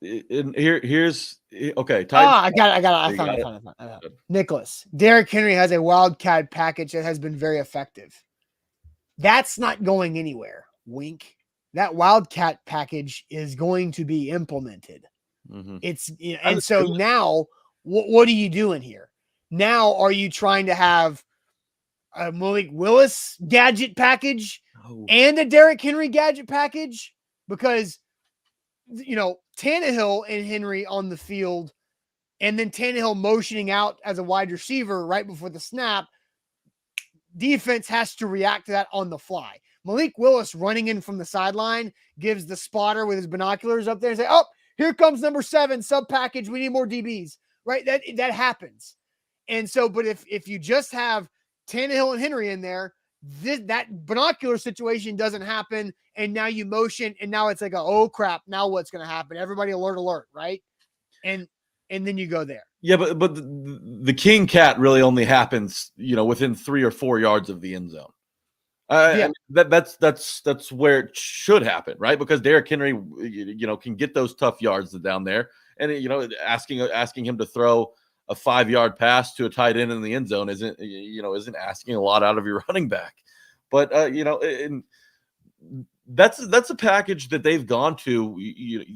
And here's okay. I got it. I found it. Nicholas, Derrick Henry has a wildcat package that has been very effective. That's not going anywhere. Wink. That wildcat package is going to be implemented. Mm-hmm. And so now, what are you doing here? Now, are you trying to have a Malik Willis gadget package and a Derrick Henry gadget package? Because Tannehill and Henry on the field, and then Tannehill motioning out as a wide receiver right before the snap, defense has to react to that on the fly. Malik Willis running in from the sideline gives the spotter with his binoculars up there and say, oh, here comes number 7, sub package. We need more DBs, right? That happens. And so, but if you just have Tannehill and Henry in there, that binocular situation doesn't happen, and now you motion, and now it's like, oh crap, now what's going to happen? Everybody alert, right? And then you go there. Yeah, but the king cat really only happens, within 3 or 4 yards of the end zone. That's where it should happen, right? Because Derrick Henry, can get those tough yards down there, and asking him to throw a 5-yard pass to a tight end in the end zone isn't asking a lot out of your running back. But and that's a package that they've gone to.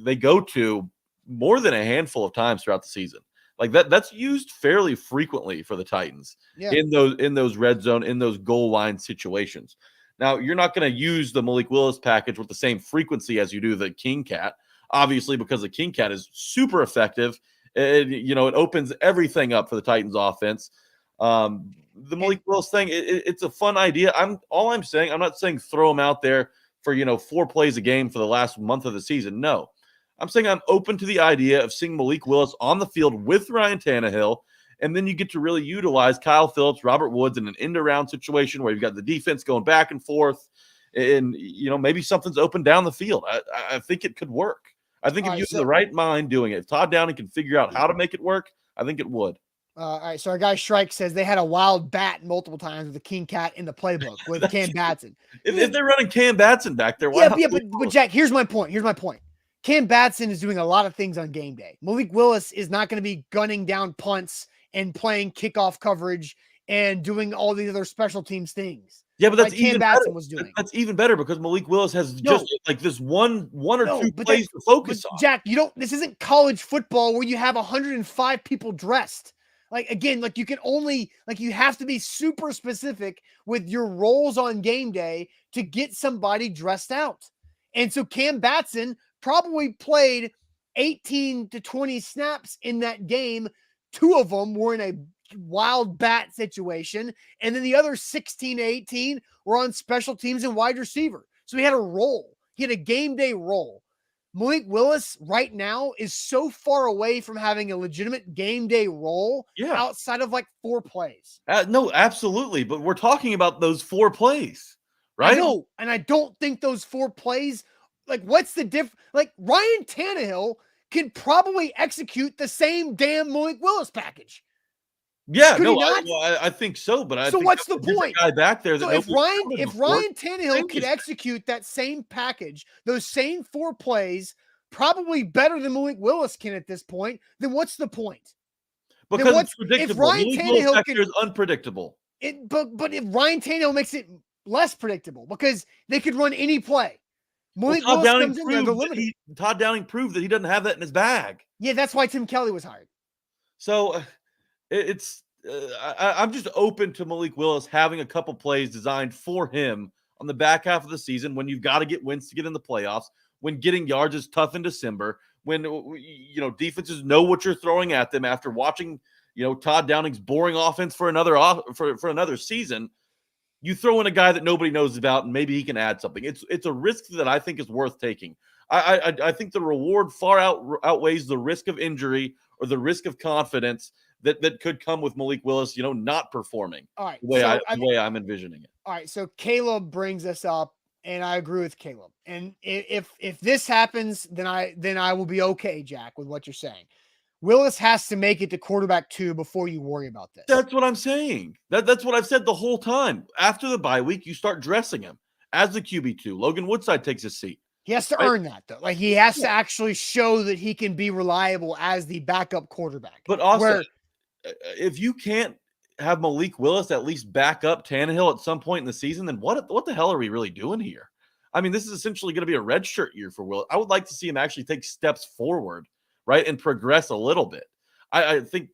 They go to more than a handful of times throughout the season. Like that's used fairly frequently for the Titans in those red zone, in those goal line situations. Now, you're not going to use the Malik Willis package with the same frequency as you do the King Cat, obviously, because the King Cat is super effective. It opens everything up for the Titans offense. The Malik Willis thing, it's a fun idea. I'm not saying throw him out there for 4 plays a game for the last month of the season. No. I'm saying I'm open to the idea of seeing Malik Willis on the field with Ryan Tannehill, and then you get to really utilize Kyle Phillips, Robert Woods in an end-around situation where you've got the defense going back and forth, and maybe something's open down the field. I think it could work. I think if you have the right mind doing it, if Todd Downing can figure out how to make it work, I think it would. All right, so our guy Shrike says they had a wild bat multiple times with the King Cat in the playbook with Cam Batson. If they're running Cam Batson back there, why but Jack, here's my point. Cam Batson is doing a lot of things on game day. Malik Willis is not going to be gunning down punts and playing kickoff coverage and doing all these other special teams things. Yeah, but that's like Cam Batson was doing. That's even better because Malik Willis has just like this one or two plays to focus on. Jack, this isn't college football where you have 105 people dressed. Like, again, like you can only, like you have to be super specific with your roles on game day to get somebody dressed out. And so Cam Batson probably played 18 to 20 snaps in that game. 2 of them were in a wild bat situation. And then the other 16 to 18 were on special teams and wide receiver. So he had a role. He had a game day role. Malik Willis right now is so far away from having a legitimate game day role outside of like 4 plays. No, absolutely. But we're talking about those 4 plays, right? I know. And I don't think those 4 plays, like what's the difference? Like Ryan Tannehill can probably execute the same damn Malik Willis package. Yeah, I think so, but I think what's the point? Guy back there. So if Ryan Tannehill could execute that same package, those same 4 plays, probably better than Malik Willis can at this point, then what's the point? Because it's predictable. If Ryan Tannehill is unpredictable. But if Ryan Tannehill makes it less predictable because they could run any play. Todd Downing proved that he doesn't have that in his bag. Yeah, that's why Tim Kelly was hired. So I'm just open to Malik Willis having a couple plays designed for him on the back half of the season when you've got to get wins to get in the playoffs, when getting yards is tough in December, when defenses know what you're throwing at them after watching Todd Downing's boring offense for another season. You throw in a guy that nobody knows about, and maybe he can add something. It's a risk that I think is worth taking. I think the reward far outweighs the risk of injury or the risk of confidence that could come with Malik Willis, not performing. All right, the way I'm envisioning it. All right, so Caleb brings us up, and I agree with Caleb. And if this happens, then I will be okay, Jack, with what you're saying. Willis has to make it to quarterback 2 before you worry about this. That's what I'm saying. That's what I've said the whole time. After the bye week, you start dressing him as the QB2. Logan Woodside takes his seat. He has to earn that, though. Like, he has to actually show that he can be reliable as the backup quarterback. But also, if you can't have Malik Willis at least back up Tannehill at some point in the season, then what the hell are we really doing here? I mean, this is essentially going to be a redshirt year for Willis. I would like to see him actually take steps forward, right, and progress a little bit. I think,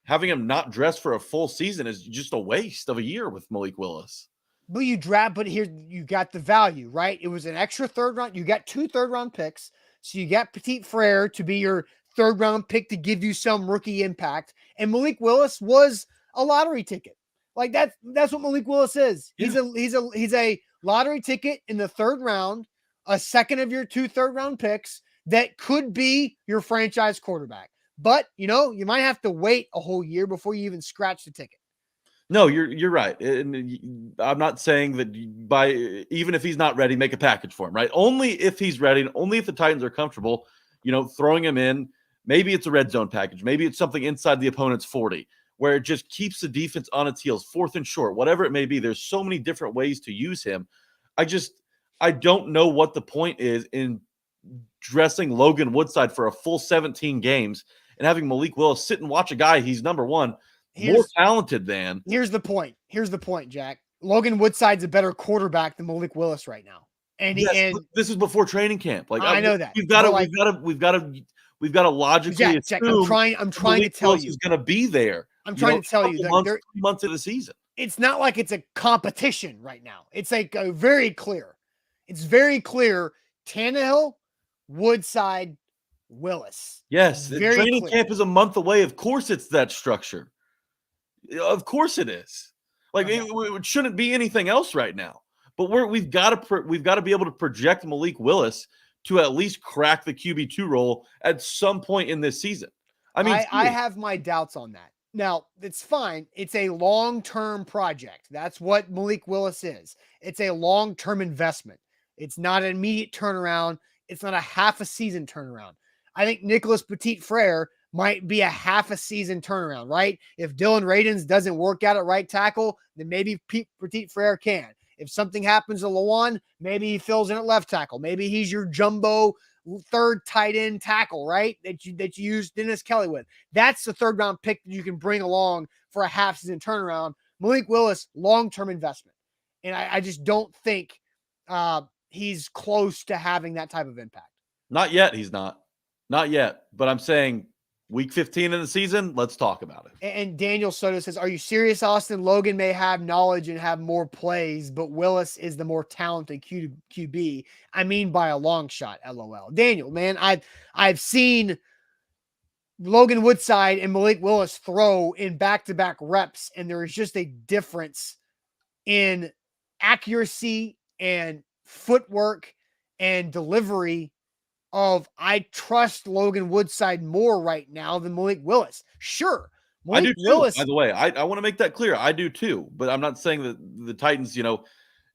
having him not dress for a full season is just a waste of a year with Malik Willis. But but here you got the value, right? It was an extra 3rd round. You got 2 3rd-round picks. So you got Petit Frere to be your 3rd-round pick to give you some rookie impact. And Malik Willis was a lottery ticket. Like that's what Malik Willis is. Yeah. He's a lottery ticket in the 3rd round, a second of your 2 3rd-round picks that could be your franchise quarterback. But, you might have to wait a whole year before you even scratch the ticket. No, you're right. And I'm not saying that even if he's not ready, make a package for him, right? Only if he's ready, and only if the Titans are comfortable, throwing him in. Maybe it's a red zone package. Maybe it's something inside the opponent's 40 where it just keeps the defense on its heels, 4th and short, whatever it may be. There's so many different ways to use him. I don't know what the point is in dressing Logan Woodside for a full 17 games and having Malik Willis sit and watch a guy he's number one, more talented than. Here's the point. Here's the point, Jack. Logan Woodside's a better quarterback than Malik Willis right now. And this is before training camp. Like I know that. We've got to logically Jack, assume I'm trying to tell you he's going to be there. I'm trying to tell you that months of the season. It's not like it's a competition right now. It's like very clear. It's very clear. Tannehill, Woodside, Willis. Yes, the training camp is a month away. Of course, it's that structure. Of course, it is. Like it shouldn't be anything else right now. But we've got to be able to project Malik Willis to at least crack the QB2 role at some point in this season. I mean, I have my doubts on that. Now, it's fine. It's a long-term project. That's what Malik Willis is. It's a long-term investment. It's not an immediate turnaround. It's not a half a season turnaround. I think Nicholas Petit-Frere might be a half a season turnaround, right? If Dylan Radins doesn't work out at right tackle, then maybe Petit-Frere can. If something happens to Lawan, maybe he fills in at left tackle. Maybe he's your jumbo third tight end tackle, right? That you use Dennis Kelly with. That's the 3rd round pick that you can bring along for a half season turnaround. Malik Willis, long-term investment. And I just don't think he's close to having that type of impact. Not yet. He's not yet, but I'm saying week 15 in the season, let's talk about it. And Daniel Soto says, are you serious, Austin? Logan may have knowledge and have more plays, but Willis is the more talented QB. I mean, by a long shot, LOL. Daniel, man, I've seen Logan Woodside and Malik Willis throw in back-to-back reps, and there is just a difference in accuracy and footwork and delivery I trust Logan Woodside more right now than Malik Willis. Sure. I do too, by the way. I want to make that clear. I do too, but I'm not saying that the Titans,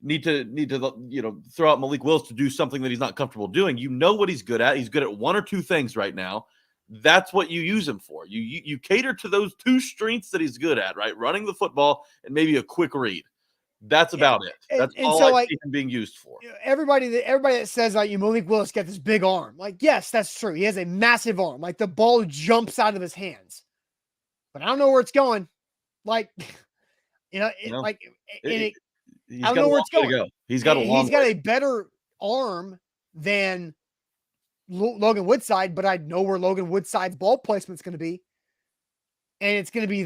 need to throw out Malik Willis to do something that he's not comfortable doing. You know what he's good at. He's good at one or two things right now. That's what you use him for. You cater to those two strengths that he's good at, right? Running the football and maybe a quick read. That's about it. That's all I see him being used for. Everybody that says like Malik Willis got this big arm, like yes, that's true. He has a massive arm. Like the ball jumps out of his hands, but I don't know where it's going. Like I don't know where it's going. He's got a better arm than Logan Woodside, but I know where Logan Woodside's ball placement's going to be. And it's going to be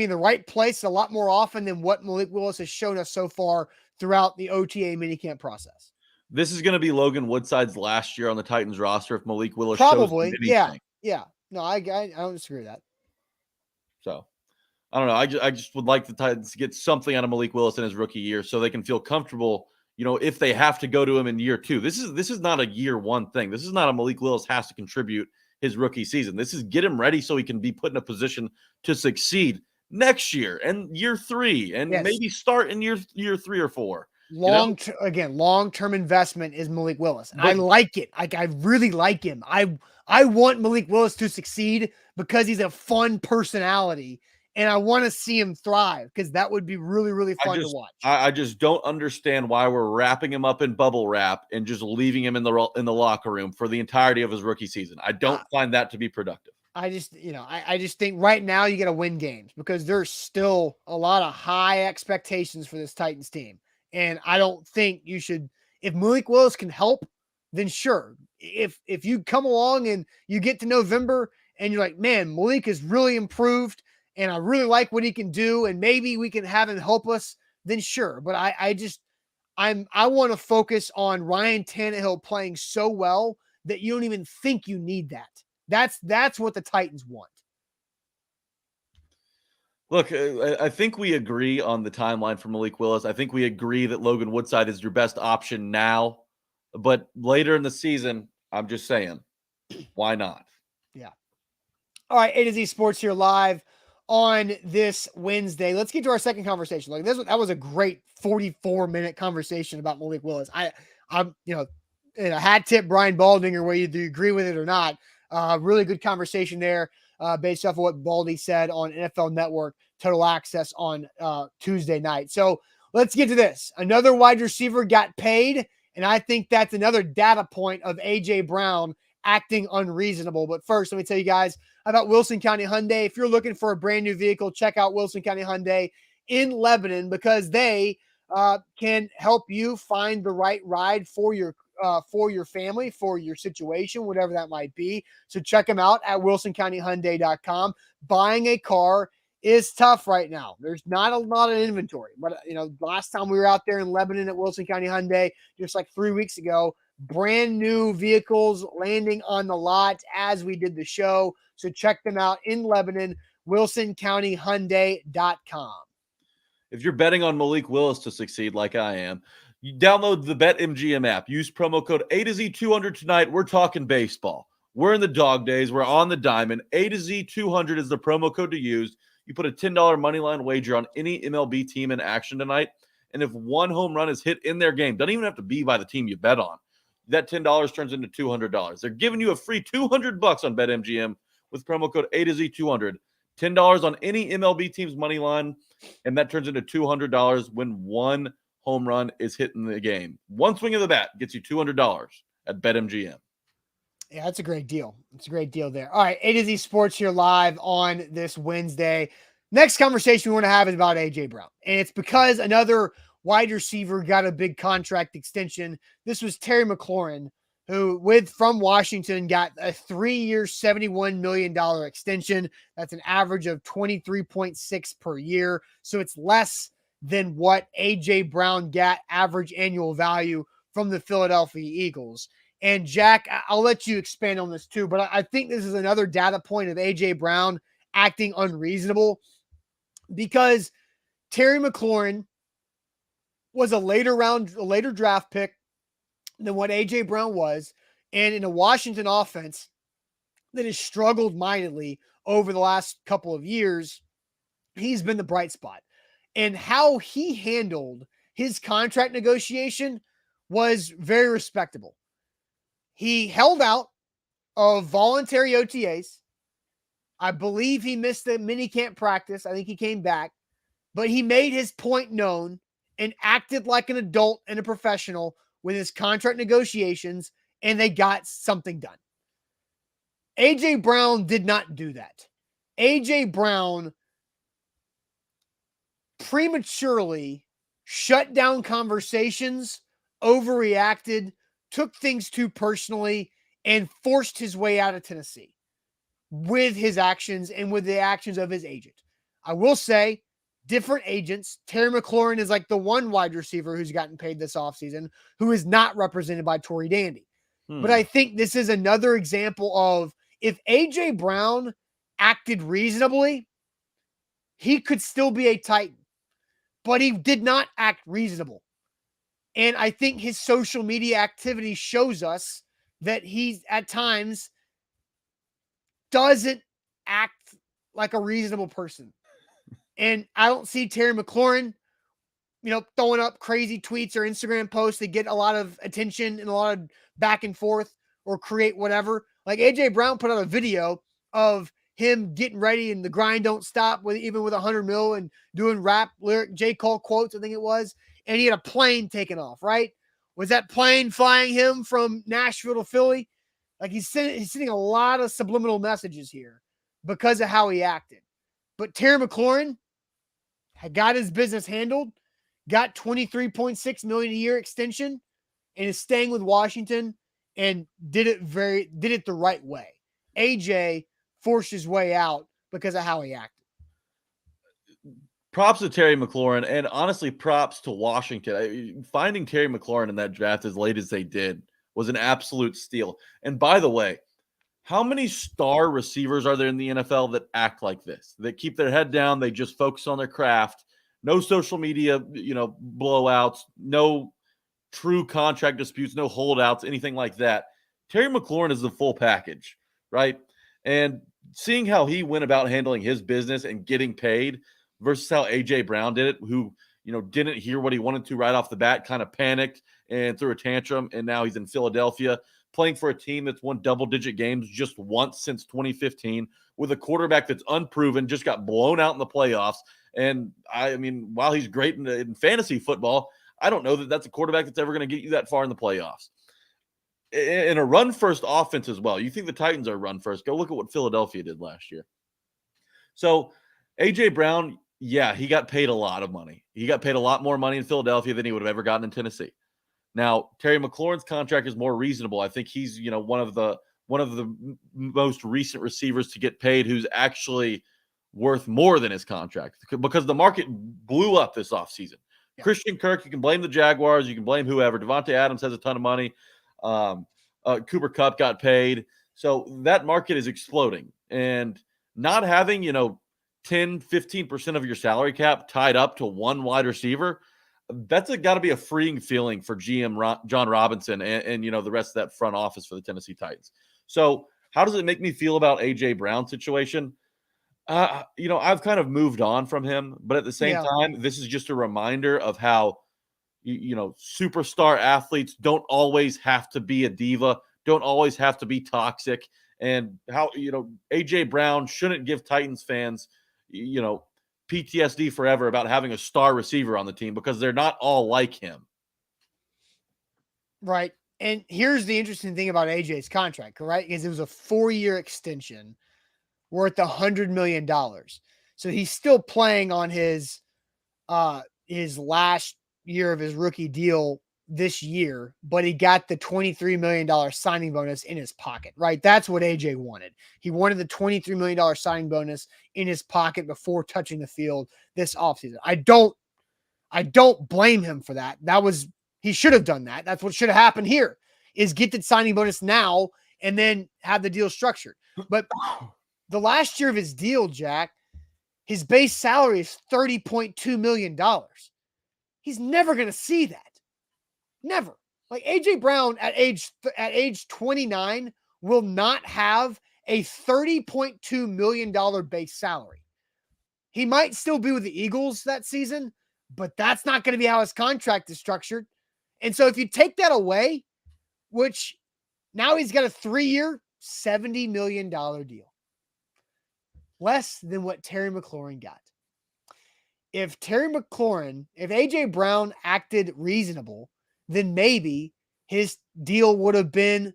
in the right place a lot more often than what Malik Willis has shown us so far throughout the OTA minicamp process. This is going to be Logan Woodside's last year on the Titans roster if Malik Willis probably, shows yeah. No, I don't disagree with that. So, I don't know. I just would like the Titans to get something out of Malik Willis in his rookie year so they can feel comfortable, if they have to go to him in year 2. This is not a year 1 thing. This is not a Malik Willis has to contribute his rookie season. This is get him ready so he can be put in a position to succeed next year and year 3 and maybe start in year 3 or 4. Long-term investment is Malik Willis. And I like it. I really like him. I want Malik Willis to succeed because he's a fun personality and I want to see him thrive because that would be really, really fun to watch. I just don't understand why we're wrapping him up in bubble wrap and just leaving him in the locker room for the entirety of his rookie season. I don't find that to be productive. I just think right now you got to win games because there's still a lot of high expectations for this Titans team. And I don't think you should, if Malik Willis can help, then sure. If you come along and you get to November and you're like, man, Malik has really improved and I really like what he can do, and maybe we can have him help us, then sure. But I want to focus on Ryan Tannehill playing so well that you don't even think you need that. That's what the Titans want. Look, I think we agree on the timeline for Malik Willis. I think we agree that Logan Woodside is your best option now, but later in the season, I'm just saying, why not? Yeah. All right, A to Z Sports here live on this Wednesday. Let's get to our second conversation. Like that was a great 44-minute conversation about Malik Willis. I'm hat tip Brian Baldinger, whether you agree with it or not. Really good conversation there. based off of what Baldy said on NFL Network Total Access on Tuesday night. So let's get to this. Another wide receiver got paid, and I think that's another data point of A.J. Brown acting unreasonable. But first, let me tell you guys about Wilson County Hyundai. If you're looking for a brand new vehicle, check out Wilson County Hyundai in Lebanon, because they can help you find the right ride for your family, for your situation, whatever that might be. So check them out at wilsoncountyhyundai.com. Buying a car is tough right now. There's not a lot of inventory, but last time we were out there in Lebanon at Wilson County Hyundai, just like 3 weeks ago, brand new vehicles landing on the lot as we did the show. So check them out in Lebanon, wilsoncountyhyundai.com. If you're betting on Malik Willis to succeed like I am, you download the BetMGM app. Use promo code A to Z 200 tonight. We're talking baseball. We're in the dog days. We're on the diamond. A to Z 200 is the promo code to use. You put a $10 moneyline wager on any MLB team in action tonight, and if one home run is hit in their game, doesn't even have to be by the team you bet on, that $10 turns into $200. They're giving you a free $200 on BetMGM with promo code A to Z 200. $10 on any MLB team's money line, and that turns into $200 when one home run is hit in the game. One swing of the bat gets you $200 at BetMGM. Yeah, that's a great deal. It's a great deal there. All right, A to Z Sports here live on this Wednesday. Next conversation we want to have is about A.J. Brown, and it's because another wide receiver got a big contract extension. This was Terry McLaurin, who from Washington got a 3-year, $71 million extension. That's an average of 23.6 per year. So it's less than what A.J. Brown got average annual value from the Philadelphia Eagles. And Jack, I'll let you expand on this too, but I think this is another data point of A.J. Brown acting unreasonable, because Terry McLaurin was a later draft pick than what A.J. Brown was, and in a Washington offense that has struggled mightily over the last couple of years, he's been the bright spot. And how he handled his contract negotiation was very respectable. He held out of voluntary OTAs. I believe he missed the minicamp practice. I think he came back, but he made his point known and acted like an adult and a professional with his contract negotiations, and they got something done. A.J. Brown did not do that. A.J. Brown prematurely shut down conversations, overreacted, took things too personally, and forced his way out of Tennessee with his actions and with the actions of his agent. I will say, different agents. Terry McLaurin is like the one wide receiver who's gotten paid this offseason who is not represented by Tory Dandy. But I think this is another example of, if A.J. Brown acted reasonably, he could still be a Titan. But he did not act reasonable. And I think his social media activity shows us that he, at times, doesn't act like a reasonable person. And I don't see Terry McLaurin, throwing up crazy tweets or Instagram posts that get a lot of attention and a lot of back and forth or create whatever. Like A.J. Brown put out a video of him getting ready and the grind don't stop, even with 100 mil, and doing rap lyric J. Cole quotes, I think it was. And he had a plane taking off, right? Was that plane flying him from Nashville to Philly? Like he's sending a lot of subliminal messages here because of how he acted. But Terry McLaurin had got his business handled, got $23.6 million a year extension, and is staying with Washington, and did it the right way. AJ forced his way out because of how he acted. Props to Terry McLaurin, and honestly, props to Washington. Finding Terry McLaurin in that draft as late as they did was an absolute steal. And by the way, how many star receivers are there in the NFL that act like this, that keep their head down, they just focus on their craft, no social media, blowouts, no true contract disputes, no holdouts, anything like that? Terry McLaurin is the full package, right? And seeing how he went about handling his business and getting paid versus how A.J. Brown did it, who, didn't hear what he wanted to right off the bat, kind of panicked and threw a tantrum, and now he's in Philadelphia playing for a team that's won double-digit games just once since 2015 with a quarterback that's unproven, just got blown out in the playoffs. And, I mean, while he's great in fantasy football, I don't know that that's a quarterback that's ever going to get you that far in the playoffs. In a run-first offense as well. You think the Titans are run-first. Go look at what Philadelphia did last year. So, A.J. Brown, yeah, he got paid a lot of money. He got paid a lot more money in Philadelphia than he would have ever gotten in Tennessee. Now, Terry McLaurin's contract is more reasonable. I think he's, one of the most recent receivers to get paid who's actually worth more than his contract because the market blew up this offseason. Yeah. Christian Kirk, you can blame the Jaguars, you can blame whoever. Devontae Adams has a ton of money. Cooper Kupp got paid. So that market is exploding. And not having, 10, 15% of your salary cap tied up to one wide receiver, that's got to be a freeing feeling for GM John Robinson and the rest of that front office for the Tennessee Titans. So how does it make me feel about A.J. Brown's situation? I've kind of moved on from him, but at the same time, this is just a reminder of how, superstar athletes don't always have to be a diva, don't always have to be toxic, and how, A.J. Brown shouldn't give Titans fans, PTSD forever about having a star receiver on the team because they're not all like him. Right. And here's the interesting thing about AJ's contract, right? Because it was a 4-year extension worth $100 million. So he's still playing on his last year of his rookie deal this year, but he got the $23 million signing bonus in his pocket, right? That's what AJ wanted. He wanted the $23 million signing bonus in his pocket before touching the field this offseason. I don't blame him for that. He should have done that. That's what should have happened here, is get the signing bonus now and then have the deal structured. But the last year of his deal, Jack, his base salary is $30.2 million. He's never going to see that. Never. Like AJ Brown at age 29 will not have a $30.2 million base salary. He might still be with the Eagles that season, but that's not going to be how his contract is structured. And so if you take that away, which now he's got a 3-year, $70 million deal, less than what Terry McLaurin got. If AJ Brown acted reasonable, then maybe his deal would have been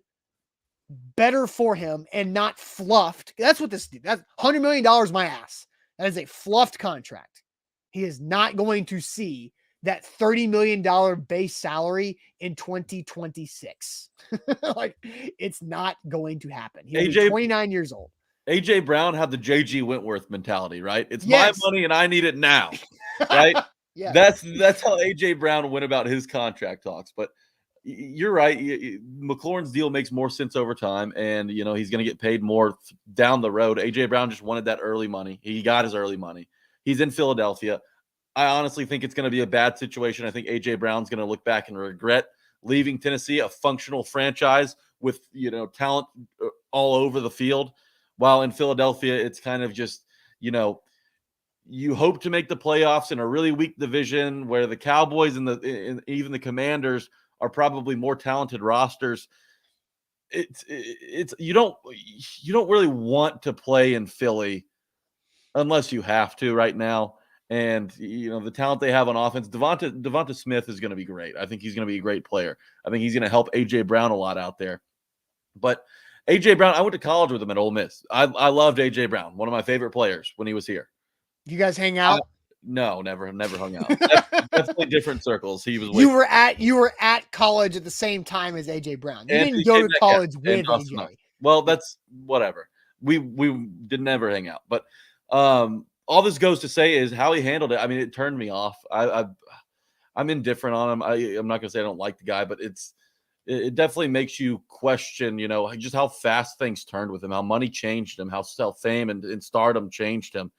better for him and not fluffed. That's $100 million my ass. That is a fluffed contract. He is not going to see that $30 million base salary in 2026. It's not going to happen. He's 29 years old. AJ Brown had the JG Wentworth mentality, right? It's my money and I need it now, right? Yeah, that's how AJ Brown went about his contract talks. But you're right. McLaurin's deal makes more sense over time, and he's going to get paid more down the road. AJ Brown just wanted that early money. He got his early money. He's in Philadelphia. I honestly think it's going to be a bad situation. I think AJ Brown's going to look back and regret leaving Tennessee, a functional franchise with talent all over the field, while in Philadelphia it's kind of just you hope to make the playoffs in a really weak division where the Cowboys and even the Commanders are probably more talented rosters. It's you don't really want to play in Philly unless you have to right now. And the talent they have on offense, Devonta Smith is going to be great. I think he's going to be a great player. I think he's going to help AJ Brown a lot out there. But AJ Brown, I went to college with him at Ole Miss. I loved AJ Brown, one of my favorite players when he was here. You guys hang out? No, never hung out. Definitely different circles. He was. You were at college at the same time as AJ Brown. You didn't go to college with AJ. Well, that's whatever. We did never hang out. But all this goes to say is how he handled it. I mean, it turned me off. I'm indifferent on him. I'm not gonna say I don't like the guy, but it definitely makes you question, just how fast things turned with him, how money changed him, how self-fame and stardom changed him.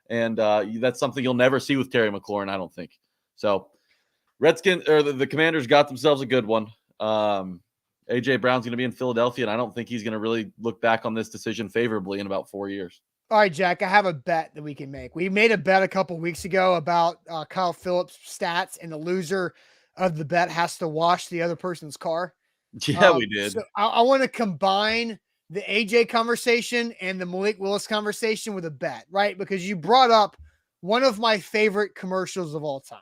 And that's something you'll never see with Terry McLaurin, I don't think. So the Commanders got themselves a good one. AJ Brown's going to be in Philadelphia, and I don't think he's going to really look back on this decision favorably in about 4 years. All right, Jack, I have a bet that we can make. We made a bet a couple weeks ago about Kyle Phillips' stats, and the loser of the bet has to wash the other person's car. Yeah, we did. So I want to combine the AJ conversation and the Malik Willis conversation with a bet, right? Because you brought up one of my favorite commercials of all time.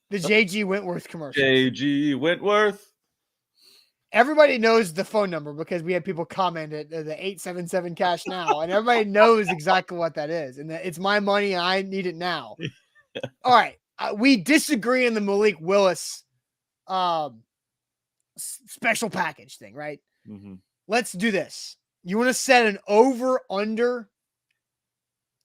The JG Wentworth commercial. JG Wentworth. Everybody knows the phone number because we had people comment it, the 877 cash now, and everybody knows exactly what that is. And it's my money and I need it now. All right. We disagree on the Malik Willis special package thing, right? Mm-hmm. Let's do this. You want to set an over under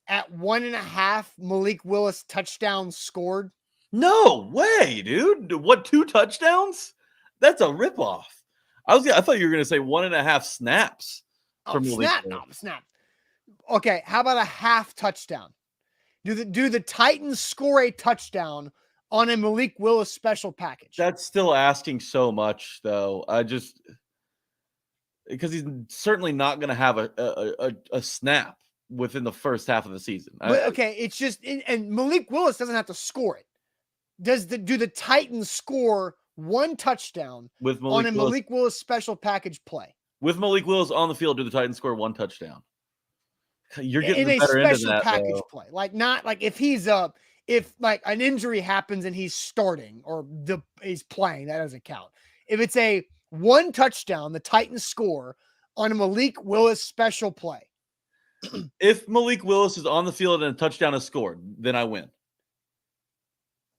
at 1.5 Malik Willis touchdowns scored? No way, dude. What, 2 touchdowns? That's a ripoff. I thought you were going to say 1.5 snaps. Snap. Okay, how about a half touchdown? Do the Titans score a touchdown on a Malik Willis special package? That's still asking so much, though. Because he's certainly not going to have a snap within the first half of the season. Okay, it's just and Malik Willis doesn't have to score it. Do the Titans score one touchdown with Malik Willis special package play? With Malik Willis on the field, do the Titans score 1 touchdown? You're getting in a better special into that, package though. play, like not like if like an injury happens and he's starting or he's playing, that doesn't count. If it's a 1 touchdown, the Titans score on a Malik Willis special play. If Malik Willis is on the field and a touchdown is scored, then I win.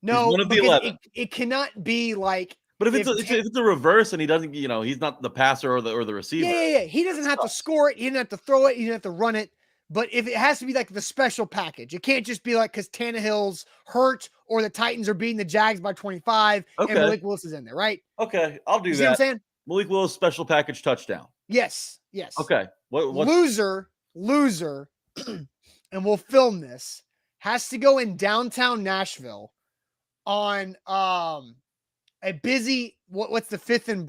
No, one of the 11. It cannot be like. But if it's a reverse and he doesn't, he's not the passer or the receiver. Yeah. He doesn't have to score it. He doesn't have to throw it. He doesn't have to run it. But if it has to be like the special package, it can't just be like because Tannehill's hurt or the Titans are beating the Jags by 25 and Malik Willis is in there, right? Okay, I'll do that. See what I'm saying? Malik Willis special package touchdown. Yes. Okay. What Loser, and we'll film this, has to go in downtown Nashville on a busy what's the fifth and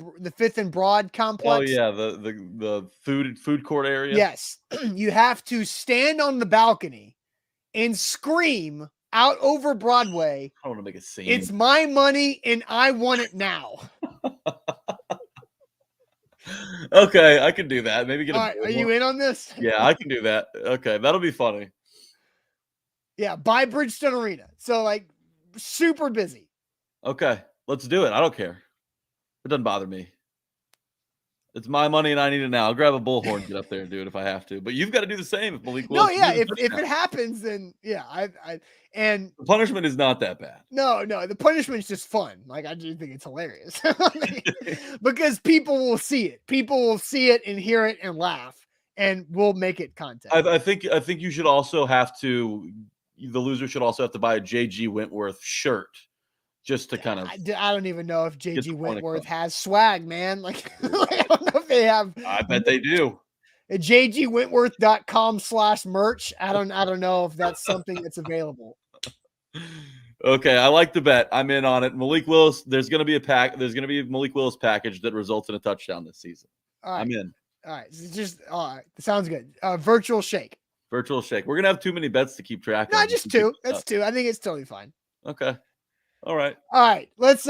Broad complex? Oh yeah, the food court area. Yes. You have to stand on the balcony and scream out over Broadway. I don't want to make a scene. It's my money and I want it now. Okay, I can do that. Maybe get. All right, are you in on this? Yeah, I can do that. Okay, that'll be funny. Yeah, by Bridgestone Arena. So like super busy. Okay, let's do it. I don't care. It doesn't bother me. It's my money and I need it now. I'll grab a bullhorn and get up there and do it if I have to. But you've got to do the same if Malik Willis. No, yeah, if it happens, then yeah, and the punishment is not that bad. No, the punishment's just fun. Like I do think it's hilarious because people will see it. People will see it and hear it and laugh, and we'll make it content. I think you should also have to. The loser should also have to buy a JG Wentworth shirt. Just to kind of, I don't even know if JG Wentworth has swag, man. Like, I don't know if they have. I bet they do. At jgwentworth.com/merch. I don't know if that's something that's available. Okay, I like the bet. I'm in on it. Malik Willis. There's going to be a Malik Willis package that results in a touchdown this season. All right. I'm in. All right, all right. Sounds good. Virtual shake. Virtual shake. We're gonna have too many bets to keep track of. No, just 2. That's 2. I think it's totally fine. Okay. All right. Let's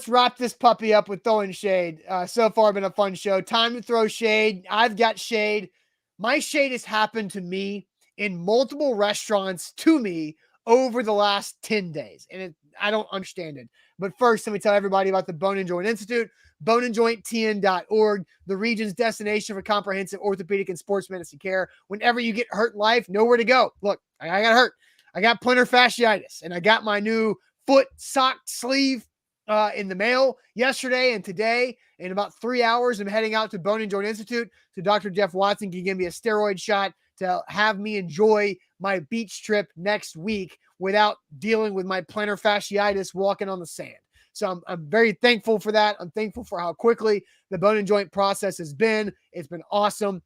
wrap this puppy up with throwing shade. So far been a fun show. Time to throw shade. I've got shade. My shade has happened to me in multiple restaurants to me over the last 10 days. And I don't understand it. But first, let me tell everybody about the Bone & Joint Institute, boneandjointtn.org, the region's destination for comprehensive orthopedic and sports medicine care. Whenever you get hurt in life, nowhere to go. Look, I got hurt. I got plantar fasciitis, and I got my new foot sock sleeve in the mail yesterday and today. In about 3 hours, I'm heading out to Bone & Joint Institute so Dr. Jeff Watson can give me a steroid shot to have me enjoy my beach trip next week without dealing with my plantar fasciitis walking on the sand. So I'm very thankful for that. I'm thankful for how quickly the Bone & Joint process has been. It's been awesome.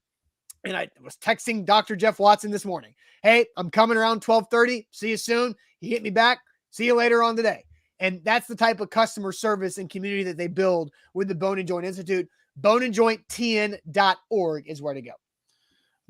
And I was texting Dr. Jeff Watson this morning. Hey, I'm coming around 12:30. See you soon. He hit me back. See you later on today. And that's the type of customer service and community that they build with the Bone & Joint Institute. Boneandjointtn.org is where to go.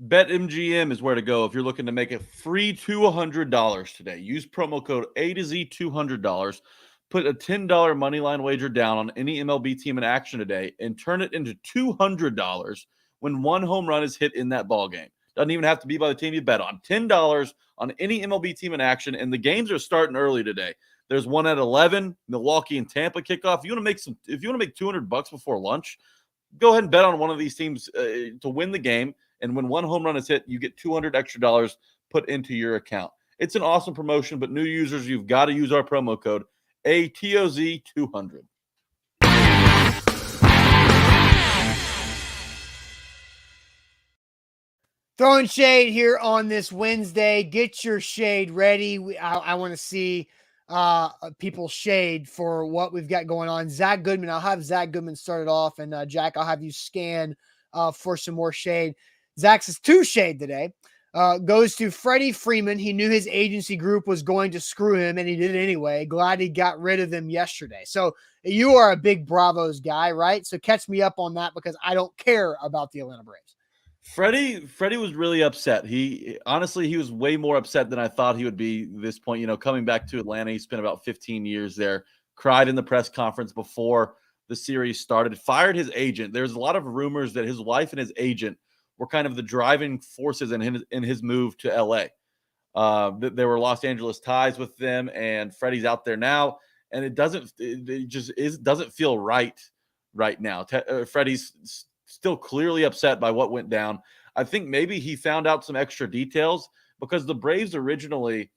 BetMGM is where to go if you're looking to make it free to $100 today. Use promo code A to Z $200. Put a $10 money line wager down on any MLB team in action today and turn it into $200 when one home run is hit in that ball game. Doesn't even have to be by the team you bet on. $10 on any MLB team in action, and the games are starting early today. There's one at 11, Milwaukee and Tampa kickoff. If you want to make $200 before lunch, go ahead and bet on one of these teams to win the game. And when one home run is hit, you get $200 extra dollars put into your account. It's an awesome promotion, but new users, you've got to use our promo code ATOZ200. Throwing shade here on this Wednesday. Get your shade ready. I want to see people shade for what we've got going on. Zach Goodman, I'll have Zach Goodman started off, and Jack, I'll have you scan for some more shade. Zach's is 2 shade today. Goes to Freddie Freeman. He knew his agency group was going to screw him, and he did it anyway. Glad he got rid of them yesterday. So you are a big Bravos guy, right? So catch me up on that because I don't care about the Atlanta Braves. Freddie was really upset. He was way more upset than I thought he would be at this point. You know, coming back to Atlanta, he spent about 15 years there, cried in the press conference before the series started, fired his agent. There's a lot of rumors that his wife and his agent were kind of the driving forces in his move to LA. There were Los Angeles ties with them, and Freddie's out there now, and it doesn't feel right now. Freddie's still clearly upset by what went down. I think maybe he found out some extra details because the Braves originally,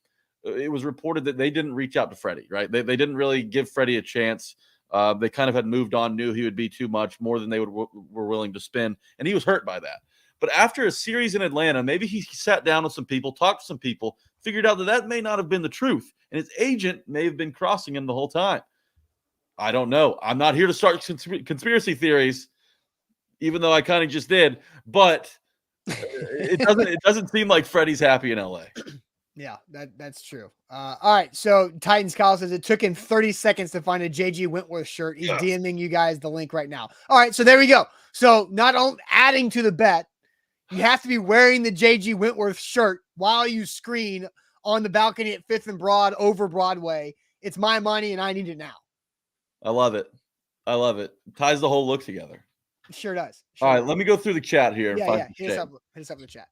it was reported that they didn't reach out to Freddie, right? They didn't really give Freddie a chance. They kind of had moved on, knew he would be too much, more than they were willing to spend, and he was hurt by that. But after a series in Atlanta, maybe he sat down with some people, talked to some people, figured out that may not have been the truth. And his agent may have been crossing him the whole time. I don't know. I'm not here to start conspiracy theories, even though I kind of just did. But it doesn't seem like Freddie's happy in LA. Yeah, that's true. All right, so Titans Kyle says it took him 30 seconds to find a JG Wentworth shirt. He's DMing you guys the link right now. All right, so there we go. So not only adding to the bet, you have to be wearing the JG Wentworth shirt while you screen on the balcony at 5th and Broad over Broadway. It's my money, and I need it now. I love it. Ties the whole look together. It sure does. All right, let me go through the chat here. Hit us up in the chat.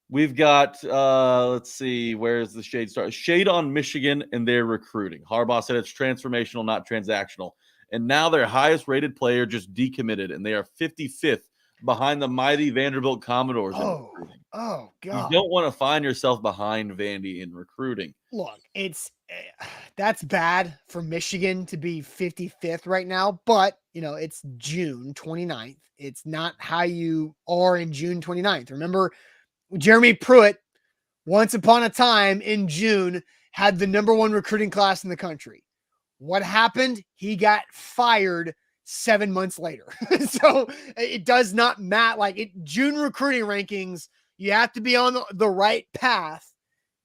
We've got, let's see, where's the shade start? Shade on Michigan and their recruiting. Harbaugh said it's transformational, not transactional. And now their highest rated player just decommitted, and they are 55th behind the mighty Vanderbilt Commodores in recruiting. Oh, God. You don't want to find yourself behind Vandy in recruiting. Look, that's bad for Michigan to be 55th right now, but, it's June 29th. It's not how you are in June 29th. Remember, Jeremy Pruitt, once upon a time in June, had the #1 recruiting class in the country. What happened? He got fired 7 months later. So it does not matter. June recruiting rankings, you have to be on the right path.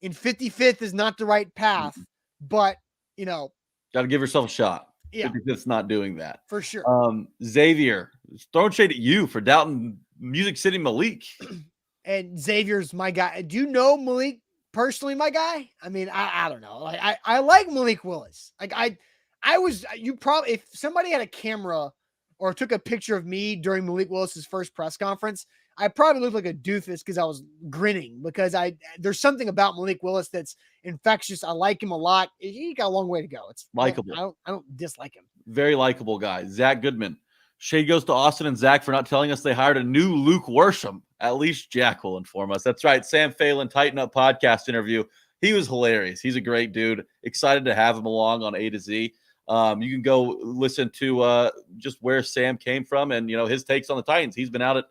And 55th is not the right path, but got to give yourself a shot. Yeah, 55th's not doing that for sure. Xavier, throwing shade at you for doubting Music City Malik. And Xavier's my guy. Do you know Malik personally, my guy? I mean, I don't know. I like Malik Willis. If somebody had a camera or took a picture of me during Malik Willis's first press conference, I probably looked like a doofus because I was grinning because there's something about Malik Willis that's infectious. I like him a lot. He got a long way to go. It's likable. I don't dislike him. Very likable guy. Zach Goodman. Shade goes to Austin and Zach for not telling us they hired a new Luke Worsham. At least Jack will inform us. That's right. Sam Phelan, Tighten Up podcast interview. He was hilarious. He's a great dude. Excited to have him along on A to Z. You can go listen to just where Sam came from and, his takes on the Titans. He's been out at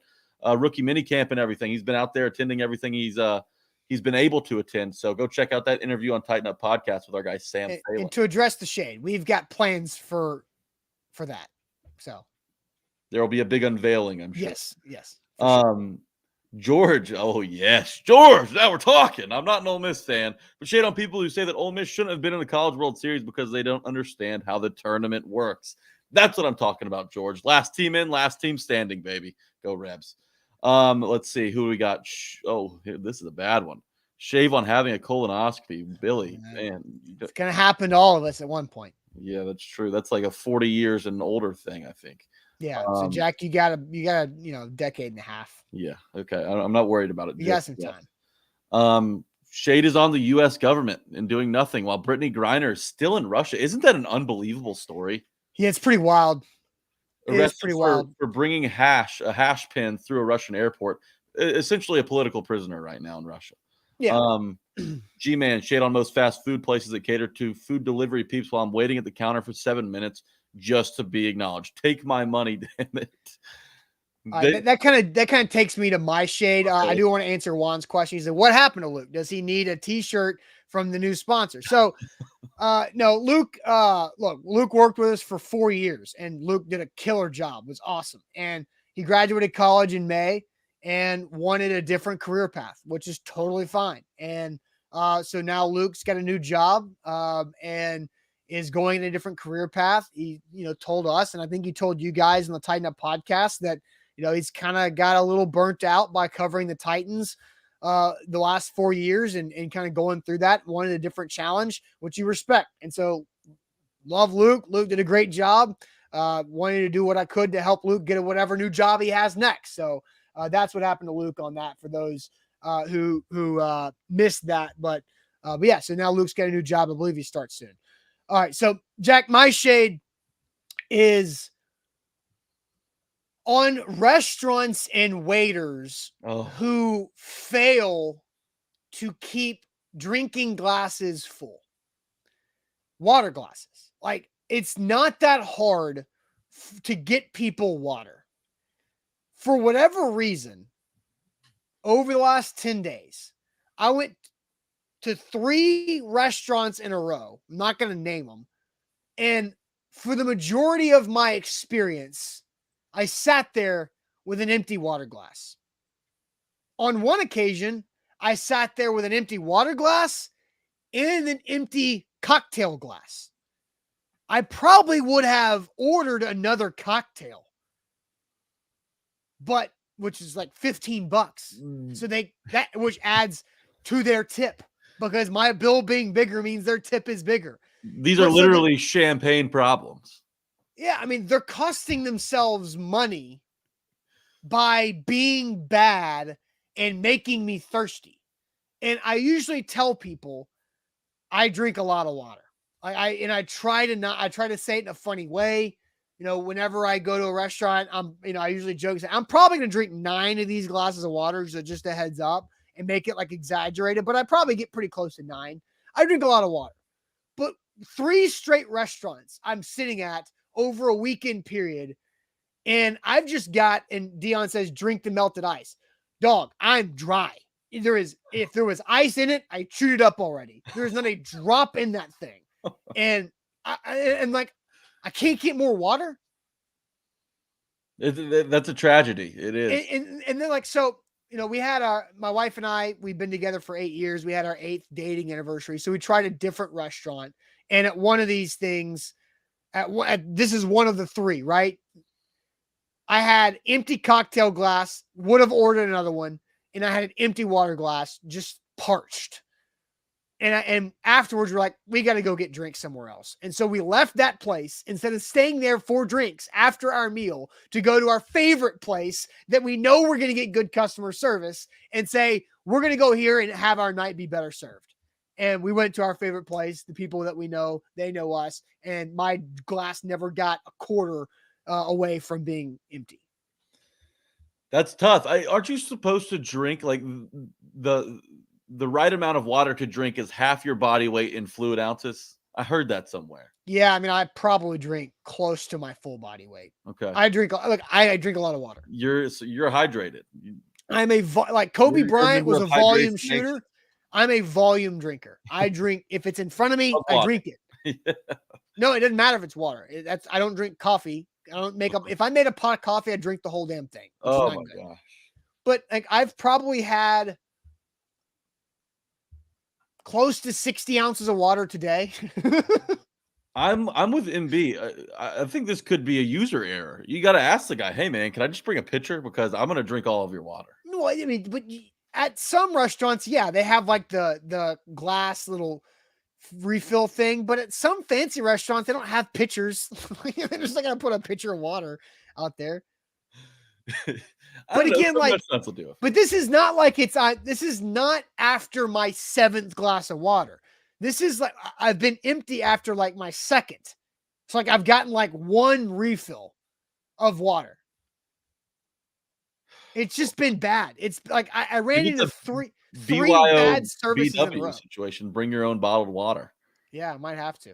rookie minicamp and everything. He's been out there attending everything he's been able to attend. So go check out that interview on Tighten Up podcast with our guy, Sam Phelan. And to address the shade, we've got plans for that. So there will be a big unveiling, I'm sure. Yes. George. Oh, yes. George, now we're talking. I'm not an Ole Miss fan, but shade on people who say that Ole Miss shouldn't have been in the College World Series because they don't understand how the tournament works. That's what I'm talking about, George. Last team in, last team standing, baby. Go Rebs. Let's see who we got. This is a bad one. Shave on having a colonoscopy. Billy, man. It's going to happen to all of us at one point. Yeah, that's true. That's like a 40 years and older thing, I think. Yeah. So Jack, you got a decade and a half. Yeah. Okay. I'm not worried about it. You got some time. Shade is on the U.S. government and doing nothing while Brittany Griner is still in Russia. Isn't that an unbelievable story? Yeah, it's pretty wild. It's pretty wild for bringing a hash pin through a Russian airport. Essentially a political prisoner right now in Russia. Yeah. G-Man, shade on most fast food places that cater to food delivery peeps while I'm waiting at the counter for 7 minutes just to be acknowledged. Take my money, damn it. That kind of takes me to my shade. I do want to answer Juan's question. He said, "What happened to Luke? Does he need a T-shirt from the new sponsor?" So, no, Luke. Look, Luke worked with us for 4 years, and Luke did a killer job. It was awesome, and he graduated college in May and wanted a different career path, which is totally fine. And so now Luke's got a new job and is going in a different career path. He, told us, and I think he told you guys in the Tighten Up podcast that. He's kind of got a little burnt out by covering the Titans the last 4 years and kind of going through that, wanted a different challenge, which you respect. And so love Luke. Luke did a great job. Wanted to do what I could to help Luke get whatever new job he has next. So that's what happened to Luke on that for those who missed that. But yeah, so now Luke's got a new job. I believe he starts soon. All right. So Jack, my shade is on restaurants and waiters who fail to keep drinking glasses full. Water glasses. Like, it's not that hard to get people water. For whatever reason, over the last 10 days, I went to 3 restaurants in a row. I'm not going to name them. And for the majority of my experience, I sat there with an empty water glass. On one occasion, I sat there with an empty water glass and an empty cocktail glass. I probably would have ordered another cocktail, but which is like $15. So which adds to their tip because my bill being bigger means their tip is bigger. These are literally champagne problems. Yeah, I mean, they're costing themselves money by being bad and making me thirsty. And I usually tell people I drink a lot of water. I try to say it in a funny way. Whenever I go to a restaurant, I usually joke, say, I'm probably going to drink 9 of these glasses of water, so just a heads up, and make it like exaggerated, but I probably get pretty close to 9. I drink a lot of water. But 3 straight restaurants I'm sitting at over a weekend period. And I've just got, and Dion says, drink the melted ice. Dog, I'm dry. If there was ice in it, I chewed it up already. There's not a drop in that thing. And I can't get more water. That's a tragedy. It is. And then we had my wife and I, we've been together for 8 years. We had our 8th dating anniversary. So we tried a different restaurant. And at one of these things, this is one of the 3, right? I had empty cocktail glass, would have ordered another one, and I had an empty water glass, just parched. And afterwards, we're like, we got to go get drinks somewhere else. And so we left that place instead of staying there for drinks after our meal to go to our favorite place that we know we're going to get good customer service and say, we're going to go here and have our night be better served. And we went to our favorite place, the people that we know, they know us. And my glass never got a quarter away from being empty. That's tough. Aren't you supposed to drink like the right amount of water to drink is half your body weight in fluid ounces? I heard that somewhere. Yeah, I mean, I probably drink close to my full body weight. Okay. I drink a lot of water. You're hydrated. I'm like Kobe Bryant was a volume shooter. I'm a volume drinker. I drink if it's in front of me, I drink it. No, it doesn't matter if it's water. I don't drink coffee. I don't make up. If I made a pot of coffee, I drink the whole damn thing. Oh my gosh! But I've probably had close to 60 ounces of water today. I'm with MB. I think this could be a user error. You got to ask the guy, hey man, can I just bring a pitcher because I'm gonna drink all of your water. No, I mean, but at some restaurants, yeah, they have like the glass little refill thing, but at some fancy restaurants, they don't have pitchers. They're just not gonna put a pitcher of water out there. I But don't know, again, so like, much sense will do it. but this is not like this is not after my 7th glass of water. This is like I've been empty after like my 2nd. It's like I've gotten like 1 refill of water. It's just been bad. It's like I ran Think into it's three BYO bad services in a BW row. situation. Bring your own bottled water. Yeah, I might have to.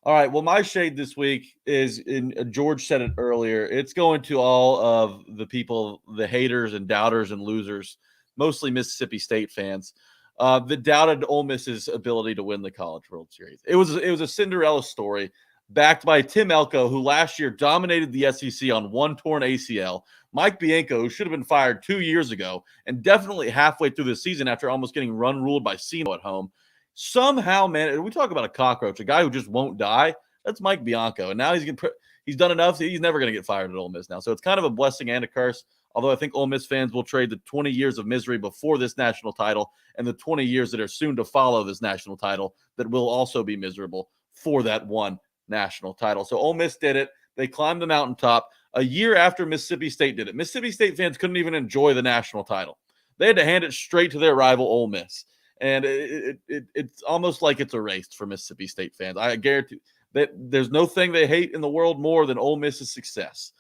All right. Well, my shade this week is in George said it earlier. It's going to all of the people, the haters and doubters and losers, mostly Mississippi State fans, that doubted Ole Miss's ability to win the College World Series. It was a Cinderella story backed by Tim Elko, who last year dominated the SEC on 1 torn ACL. Mike Bianco, who should have been fired 2 years ago, and definitely halfway through the season after almost getting run ruled by SEMO at home. Somehow, man, we talk about a cockroach, a guy who just won't die. That's Mike Bianco, and now he's done enough. He's never going to get fired at Ole Miss now. So it's kind of a blessing and a curse. Although I think Ole Miss fans will trade the 20 years of misery before this national title and the 20 years that are soon to follow this national title that will also be miserable for that one national title. So Ole Miss did it. They climbed the mountaintop a year after Mississippi State did it. Mississippi State fans couldn't even enjoy the national title. They had to hand it straight to their rival Ole Miss. And it's almost like it's erased for Mississippi State fans. I guarantee that there's no thing they hate in the world more than Ole Miss's success.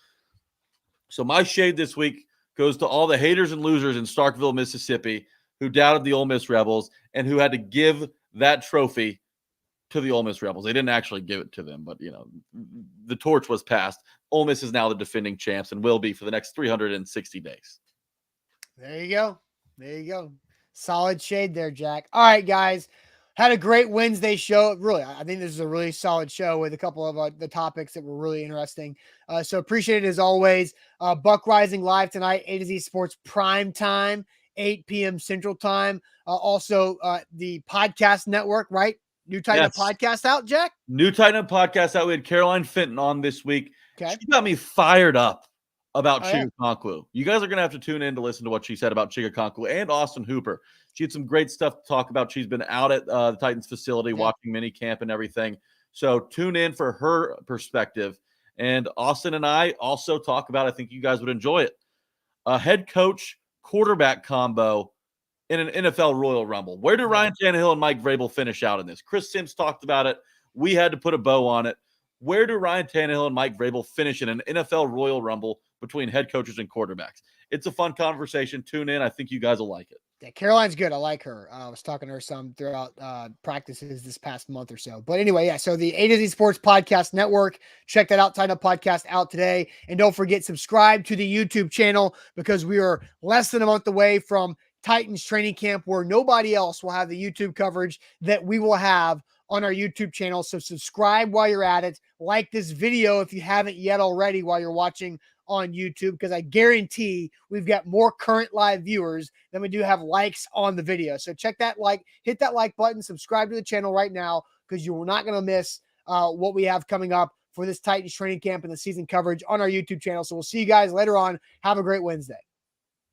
So my shade this week goes to all the haters and losers in Starkville, Mississippi, who doubted the Ole Miss Rebels and who had to give that trophy to the Ole Miss Rebels. They didn't actually give it to them, but, the torch was passed. Ole Miss is now the defending champs and will be for the next 360 days. There you go. There you go. Solid shade there, Jack. All right, guys. Had a great Wednesday show. Really, I think this is a really solid show with a couple of the topics that were really interesting. So appreciate it as always. Buck Rising live tonight, A to Z Sports Prime Time, 8 p.m. Central Time. Also, the podcast network, right? New Titan Up podcast out, Jack? New Titan Up podcast out. We had Caroline Fenton on this week. Okay. She got me fired up about Chigakonkwo. You guys are going to have to tune in to listen to what she said about Chigakonkwo and Austin Hooper. She had some great stuff to talk about. She's been out at the Titans facility watching mini camp and everything. So tune in for her perspective. And Austin and I also talk about, I think you guys would enjoy it, a head coach quarterback combo in an NFL Royal Rumble. Where do Ryan Tannehill and Mike Vrabel finish out in this? Chris Sims talked about it. We had to put a bow on it. Where do Ryan Tannehill and Mike Vrabel finish in an NFL Royal Rumble between head coaches and quarterbacks? It's a fun conversation. Tune in. I think you guys will like it. Yeah, Caroline's good. I like her. I was talking to her some throughout practices this past month or so. But anyway, yeah, so the A to Z Sports Podcast Network. Check that out. Titan Up Podcast out today. And don't forget, subscribe to the YouTube channel because we are less than a month away from Titans training camp where nobody else will have the YouTube coverage that we will have on our YouTube channel. So subscribe while you're at it. Like this video if you haven't yet already while you're watching on YouTube, because I guarantee we've got more current live viewers than we do have likes on the video. So check that hit that like button, subscribe to the channel right now, because you're not going to miss what we have coming up for this Titans training camp and the season coverage on our YouTube channel. So we'll see you guys later on. Have a great Wednesday.